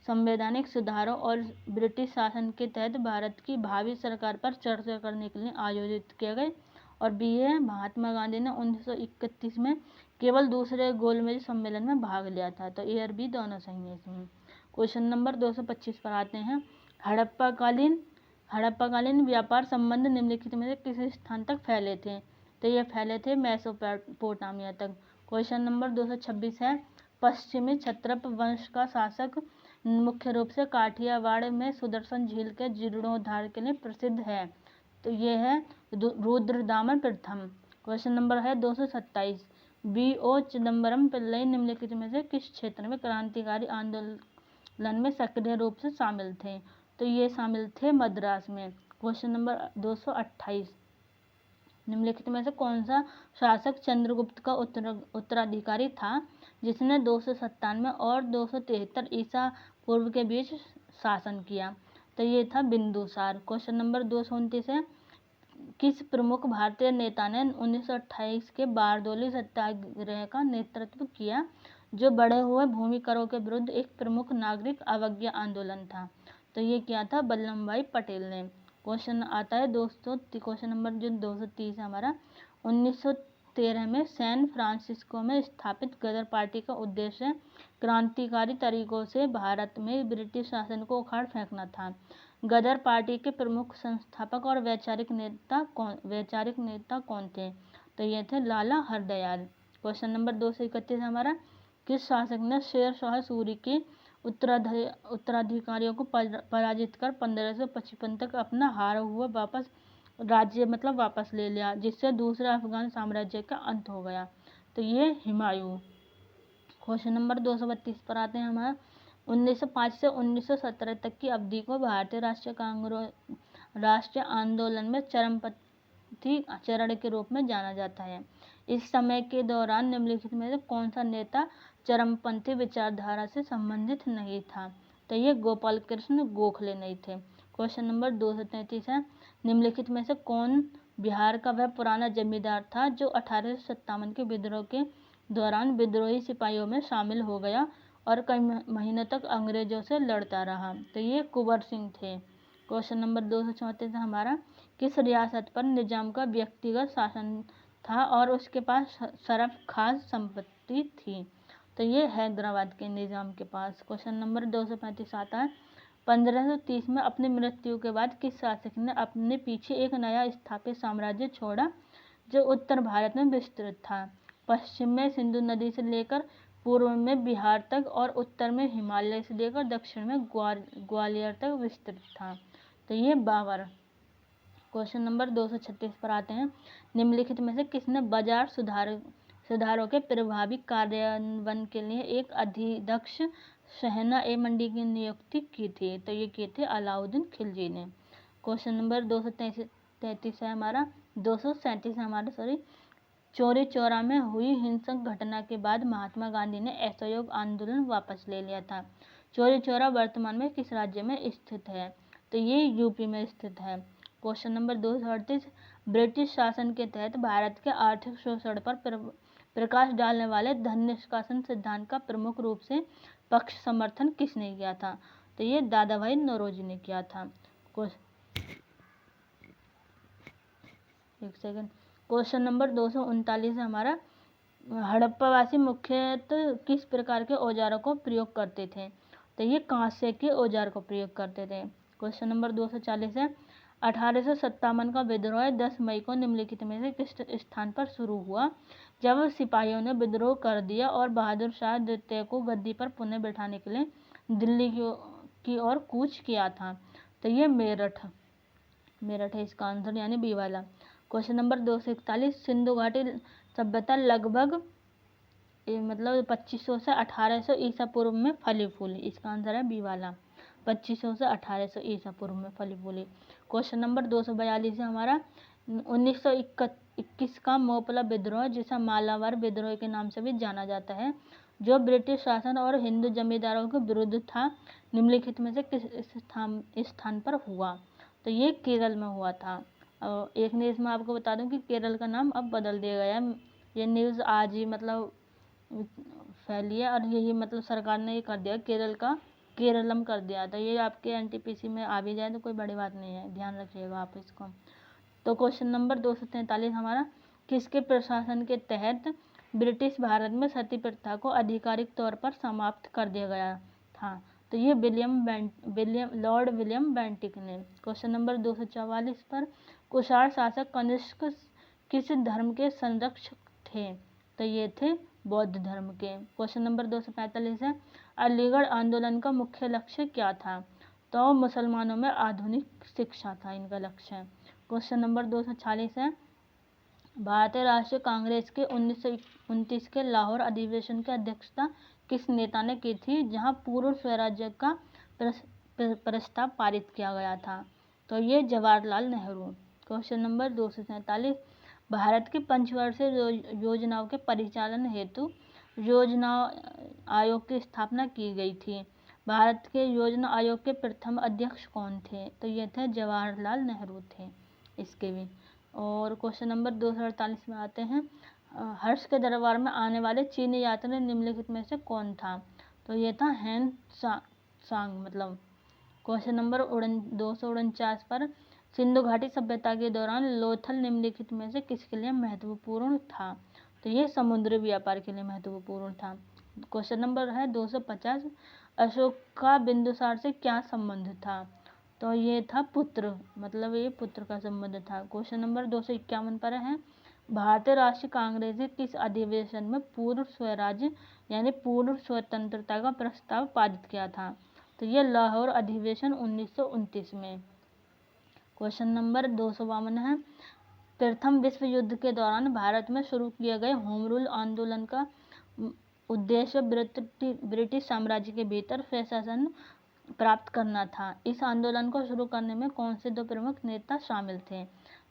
संवैधानिक सुधारों और ब्रिटिश शासन के तहत भारत की भावी सरकार पर चर्चा करने के लिए आयोजित किए गए, और बी है महात्मा गांधी ने 1931 में केवल दूसरे गोलमेज सम्मेलन में भाग लिया था। तो ए और बी दोनों सही है इसमें। क्वेश्चन नंबर 225 पर आते हैं, हड़प्पाकालीन व्यापार संबंध निम्नलिखित में से किस स्थान तक फैले थे? तो ये फैले थे मेसोपोटामिया तक। क्वेश्चन नंबर 226 है, पश्चिमी क्षत्रप वंश का शासक मुख्य रूप से काठियावाड़ में सुदर्शन झील के जीर्णोद्धार के लिए प्रसिद्ध है। तो ये है रुद्रदामन प्रथम। क्वेश्चन नंबर है 227, B.O. चिदम्बरम पिल्लई निम्नलिखित में से किस क्षेत्र में क्रांतिकारी आंदोलन में सक्रिय रूप से शामिल थे? तो ये शामिल थे मद्रास में। क्वेश्चन नंबर 228, निम्नलिखित में से कौन सा शासक चंद्रगुप्त का उत्तराधिकारी था, जिसने 297 और 273 ईसा पूर्व के बीच शासन किया? तो ये था बिंदुसार। क्वेश्चन नंबर 229 है, किस प्रमुख भारतीय नेता ने 1928 के बारदोली सत्याग्रह का नेतृत्व किया, जो बढ़े हुए भूमि करों के विरुद्ध एक प्रमुख नागरिक अवज्ञा आंदोलन था? तो ये क्या था, वल्लभ भाई पटेल ने। क्वेश्चन आता है क्वेश्चन नंबर जो 230 है हमारा, 1913 में सैन फ्रांसिस्को में स्थापित गदर पार्टी का उद्देश्य क्रांतिकारी तरीकों से भारत में ब्रिटिश शासन को उखाड़ फेंकना था। गदर पार्टी के प्रमुख संस्थापक और वैचारिक नेता कौन थे? तो ये थे लाला हरदयाल। क्वेश्चन नंबर 231 हमारा, किस शासक ने शेर शाह सूरी की उत्तराधिकारियों को पराजित कर 1555 तक अपना हारा हुआ राज्य वापस ले लिया, जिससे दूसरे अफगान साम्राज्य का अंत हो गया। तो ये हुमायूं। क्वेश्चन नंबर 232 पर आते हैं हमारा। 1905 से 1917 तक की अवधि को भारतीय राष्ट्रीय आंदोलन में चरमपंथी चरण के रूप में जाना जाता है। इस समय के दौरान निम्नलिखित में से कौन सा नेता चरमपंथी विचारधारा से संबंधित नहीं था? तो ये गोपाल कृष्ण गोखले नहीं थे। क्वेश्चन नंबर 233 है, निम्नलिखित में से कौन बिहार का वह पुराना जमींदार था जो 1857 के विद्रोह के दौरान विद्रोही सिपाहियों में शामिल हो गया और कई महीनों तक अंग्रेजों से लड़ता रहा? तो ये कुंवर सिंह थे। क्वेश्चन नंबर 234 है हमारा, किस रियासत पर निजाम का व्यक्तिगत शासन था और उसके पास सरफ खास संपत्ति थी? तो ये हैदराबाद के निजाम के पास। क्वेश्चन नंबर 235 आता है, 1530 में अपनी मृत्यु के बाद किस शासक ने अपने पीछे एक नया स्थापित साम्राज्य छोड़ा जो उत्तर भारत में विस्तृत था? पश्चिम में सिंधु नदी से लेकर पूर्व में बिहार तक और उत्तर में हिमालय से लेकर दक्षिण में ग्वालियर तक विस्तृत था। तो ये बाबर। क्वेश्चन नंबर 236 पर आते हैं, निम्नलिखित में से किसने बाजार सुधारों के प्रभावी कार्यान्वयन के लिए एक अध्यक्ष शहना ए मंडी की नियुक्ति की थी? तो ये किए थे अलाउद्दीन खिलजी ने। क्वेश्चन नंबर 233 है हमारा, 237 है हमारा, सॉरी। चौरी चौरा में हुई हिंसक घटना के बाद महात्मा गांधी ने असहयोग आंदोलन वापस ले लिया था। चौरी चौरा वर्तमान में किस राज्य में स्थित है? तो ये यूपी में स्थित है। क्वेश्चन नंबर 238, ब्रिटिश शासन के तहत भारत के आर्थिक शोषण पर प्रकाश डालने वाले धन निष्कासन सिद्धांत का प्रमुख रूप से पक्ष समर्थन किसने किया था? तो ये दादा भाई नौरोजी ने किया था। एक सेकंड। क्वेश्चन नंबर 239 है हमारा, हड़प्पावासी मुख्यतः किस प्रकार के औजारों को प्रयोग करते थे? तो ये कांसे के औजार को प्रयोग करते थे। क्वेश्चन नंबर 240 है, 1857 का विद्रोह 10 मई को निम्नलिखित में से किस स्थान पर शुरू हुआ जब सिपाहियों ने विद्रोह कर दिया और बहादुर शाह द्वितीय को गद्दी पर पुनः बैठाने के लिए दिल्ली की ओर कूच किया था? तो ये मेरठ है इसका आंसर, यानी बी वाला। क्वेश्चन नंबर 241, सिंधु घाटी सभ्यता लगभग 2500 से 1800 ईसा पूर्व में फली फूली? इसका आंसर है बी वाला, 2500 से 1800 ईसा पूर्व में फली फूली। क्वेश्चन नंबर 242 है हमारा, 1921 का मोपला विद्रोह जिसे मालाबार विद्रोह के नाम से भी जाना जाता है, जो ब्रिटिश शासन और हिंदू जमींदारों के विरुद्ध था, निम्नलिखित में से किस स्थान पर हुआ? तो ये केरल में हुआ था। और एक न्यूज़ में आपको बता दूं कि केरल का नाम अब बदल दिया गया है। ये न्यूज़ आज ही फैली है और यही सरकार ने ये कर दिया, केरल का केरलम कर दिया था। ये आपके एनटीपीसी में आ भी जाए तो कोई बड़ी बात नहीं है, ध्यान रखिएगा आप इसको। तो क्वेश्चन नंबर 243 हमारा, किसके प्रशासन के तहत ब्रिटिश भारत में सती प्रथा को आधिकारिक तौर पर समाप्त कर दिया गया था? तो ये लॉर्ड विलियम बेंटिक ने। क्वेश्चन नंबर 244 पर, कुषाण शासक कनिष्क किस धर्म के संरक्षक थे? तो ये थे बौद्ध धर्म के। क्वेश्चन नंबर 245 है, अलीगढ़ आंदोलन का मुख्य लक्ष्य क्या था? तो मुसलमानों में आधुनिक शिक्षा था इनका लक्ष्य। क्वेश्चन नंबर 246 है, भारतीय राष्ट्रीय कांग्रेस के 1929 के लाहौर अधिवेशन की अध्यक्षता किस नेता ने की थी जहां पूर्ण स्वराज्य का प्रस्ताव पारित किया गया था? तो ये जवाहरलाल नेहरू। क्वेश्चन नंबर 247, भारत की पंचवर्षीय योजनाओं के परिचालन हेतु योजना आयोग की स्थापना की गई थी। भारत के योजना आयोग के प्रथम अध्यक्ष कौन थे? तो ये थे जवाहरलाल नेहरू थे इसके भी। और क्वेश्चन नंबर 248 में आते हैं, हर्ष के दरबार में आने वाले चीनी यात्री निम्नलिखित में से कौन था? तो ये था हैन सांग क्वेश्चन नंबर 249 पर, सिंधु घाटी सभ्यता के दौरान लोथल निम्नलिखित में से किसके लिए महत्वपूर्ण था? तो ये समुद्री व्यापार के लिए महत्वपूर्ण था। क्वेश्चन नंबर है 250, अशोक का बिंदुसार से क्या संबंध था? तो ये था पुत्र, ये पुत्र का संबंध था। क्वेश्चन नंबर 251 पर है, भारतीय राष्ट्रीय कांग्रेस ने किस अधिवेशन में पूर्ण स्वराज्य यानी पूर्ण स्वतंत्रता का प्रस्ताव पारित किया था? तो ये लाहौर अधिवेशन 1929 में। क्वेश्चन नंबर 252 है, प्रथम विश्व युद्ध के दौरान भारत में शुरू किए गए होम रूल आंदोलन का उद्देश्य ब्रिटिश साम्राज्य के भीतर स्वशासन प्राप्त करना था। इस आंदोलन को शुरू करने में कौन से दो प्रमुख नेता शामिल थे?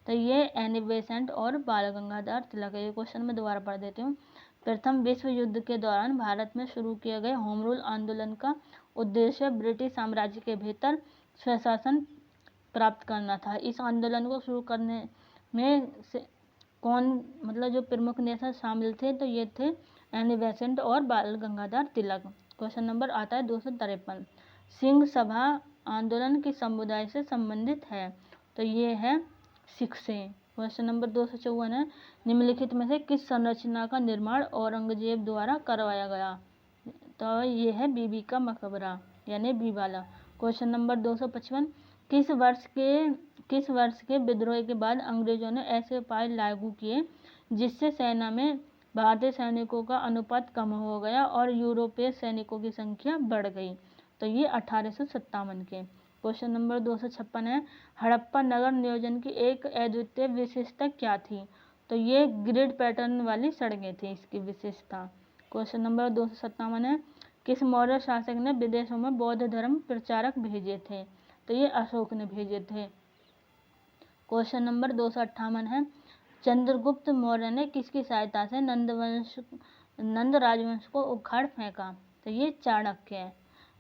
तो ये एनी बेसेंट और बाल गंगाधर तिलक है। ये क्वेश्चन मैं दोबारा पढ़ देती हूँ। प्रथम विश्व युद्ध के दौरान भारत में शुरू किए गए होम रूल आंदोलन का उद्देश्य ब्रिटिश साम्राज्य के भीतर स्वशासन प्राप्त करना था। इस आंदोलन को शुरू करने में से कौन जो प्रमुख नेता शामिल थे? तो ये थे एनी बेसेंट और बाल गंगाधर तिलक। क्वेश्चन नंबर आता है 253, सिंह सभा आंदोलन किस समुदाय से संबंधित है? तो ये है सिख से। क्वेश्चन नंबर 254 है, निम्नलिखित में से किस संरचना का निर्माण औरंगजेब द्वारा करवाया गया? तो ये है बीबी का मकबरा यानी बीबाला। क्वेश्चन नंबर 255, किस वर्ष के विद्रोह के बाद अंग्रेजों ने ऐसे उपाय लागू किए जिससे सेना में भारतीय सैनिकों का अनुपात कम हो गया और यूरोपीय सैनिकों की संख्या बढ़ गई? तो ये 1857 के। क्वेश्चन नंबर 256 है, हड़प्पा नगर नियोजन की एक अद्वितीय विशेषता क्या थी? तो ये ग्रिड पैटर्न वाली सड़कें थी इसकी विशेषता। क्वेश्चन नंबर 257 है, किस मौर्य शासक ने विदेशों में बौद्ध धर्म प्रचारक भेजे थे? तो ये अशोक ने भेजे थे। क्वेश्चन नंबर 258 है, चंद्रगुप्त मौर्य ने किसकी सहायता से नंद राजवंश को उखाड़ फेंका? तो ये चाणक्य है।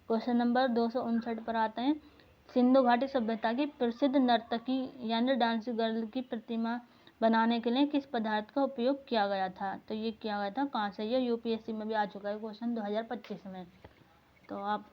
क्वेश्चन नंबर 259 पर आते हैं, सिंधु घाटी सभ्यता की प्रसिद्ध नर्तकी यानी डांस गर्ल की प्रतिमा बनाने के लिए किस पदार्थ का उपयोग किया गया था? तो ये किया गया था कांस्य। ये यूपीएससी में भी आ चुका है क्वेश्चन 2025 में। तो आप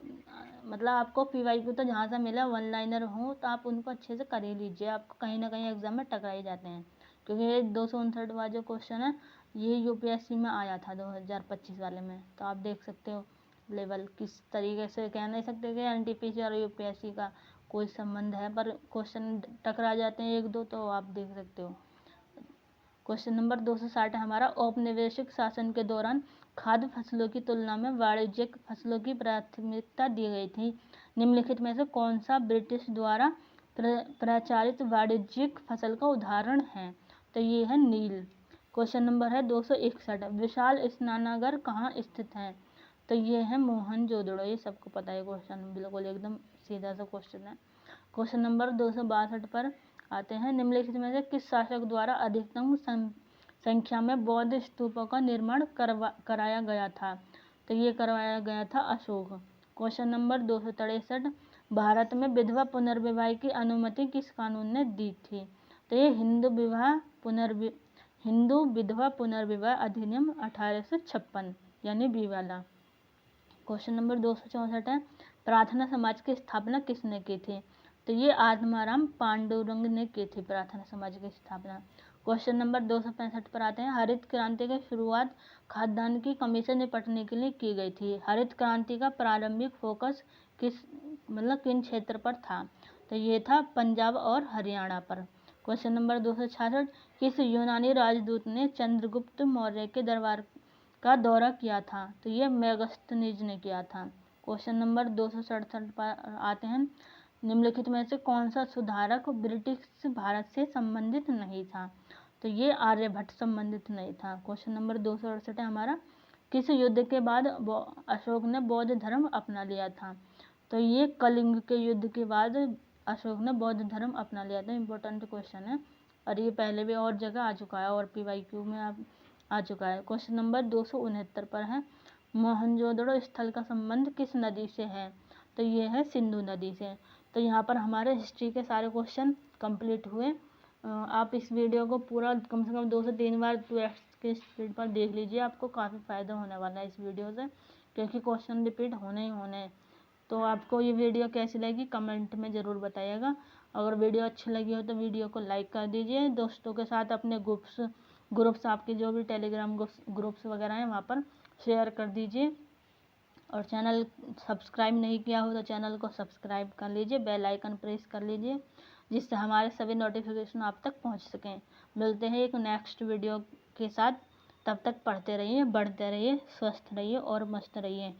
आपको पीवाईक्यू तो जहाँ से मिला वन लाइनर हो तो आप उनको अच्छे से कर ही लीजिए, आपको कहीं ना कहीं एग्जाम में टकरा ही जाते हैं, क्योंकि ये 259 वाला जो क्वेश्चन है ये यूपीएससी में आया था 2025 वाले में। तो आप देख सकते हो लेवल किस तरीके से, कह नहीं सकते कि एनटीपीसी और यूपीएससी का कोई संबंध है, पर क्वेश्चन टकरा जाते हैं एक दो, तो आप देख सकते हो। क्वेश्चन नंबर 260 है हमारा, औपनिवेशिक शासन के दौरान खाद्य फसलों की तुलना में वाणिज्यिक फसलों की प्राथमिकता दी गई थी। निम्नलिखित में से कौन सा ब्रिटिश द्वारा प्रचारित वाणिज्यिक फसल का उदाहरण है? तो ये है नील। क्वेश्चन नंबर है 261, विशाल स्नानागार कहाँ स्थित है? तो ये है मोहनजोदड़ो। ये सबको पता है क्वेश्चन, बिल्कुल एकदम सीधा सा क्वेश्चन है। क्वेश्चन नंबर 262 पर आते हैं, निम्नलिखित में से किस शासक द्वारा अधिकतम संख्या में बौद्ध स्तूपों का निर्माण कराया गया था? तो ये करवाया गया था अशोक। क्वेश्चन नंबर 263, भारत में विधवा पुनर्विवाह की अनुमति किस कानून ने दी थी? तो ये हिंदू विधवा पुनर्विवाह अधिनियम 1856 यानी बीवाला। क्वेश्चन नंबर 264 है, प्रार्थना समाज की स्थापना किसने की थी? तो ये आत्माराम पांडुरंग ने की थी प्रार्थना समाज की स्थापना। क्वेश्चन नंबर 265 पर आते हैं, हरित क्रांति की शुरुआत खाद्यान्न की कमी से निपटने के लिए की गई थी। हरित क्रांति का प्रारंभिक फोकस किन क्षेत्र पर था? तो ये था पंजाब और हरियाणा पर। क्वेश्चन नंबर 266, किस यूनानी राजदूत ने चंद्रगुप्त मौर्य के दरबार का दौरा किया था? तो ये मेगास्थनीज ने किया था। क्वेश्चन नंबर 267 पर आते हैं, निम्नलिखित में से कौन सा सुधारक ब्रिटिश भारत से संबंधित नहीं था? तो ये आर्यभट्ट संबंधित नहीं था। क्वेश्चन नंबर 268 है हमारा, किस युद्ध के बाद अशोक ने बौद्ध धर्म अपना लिया था? तो ये कलिंग के युद्ध के बाद अशोक ने बौद्ध धर्म अपना लिया था। इंपॉर्टेंट क्वेश्चन है और ये पहले भी और जगह आ चुका है और पीवाईक्यू में आ चुका है। क्वेश्चन नंबर 269 पर है, मोहनजोदड़ो स्थल का संबंध किस नदी से है? तो ये है सिंधु नदी से। तो यहाँ पर हमारे हिस्ट्री के सारे क्वेश्चन कंप्लीट हुए। आप इस वीडियो को पूरा कम से कम 2 से 3 बार 2x के स्पीड पर देख लीजिए, आपको काफ़ी फ़ायदा होने वाला है इस वीडियो से, क्योंकि क्वेश्चन रिपीट होने ही होने हैं। तो आपको ये वीडियो कैसी लगी कमेंट में ज़रूर बताइएगा। अगर वीडियो अच्छी लगी हो तो वीडियो को लाइक कर दीजिए, दोस्तों के साथ अपने ग्रुप्स आपके जो भी टेलीग्राम ग्रुप्स वगैरह हैं वहाँ पर शेयर कर दीजिए। और चैनल सब्सक्राइब नहीं किया हो तो चैनल को सब्सक्राइब कर लीजिए, बेल आइकन प्रेस कर लीजिए जिससे हमारे सभी नोटिफिकेशन आप तक पहुंच सकें। मिलते हैं एक नेक्स्ट वीडियो के साथ। तब तक पढ़ते रहिए, बढ़ते रहिए, स्वस्थ रहिए और मस्त रहिए।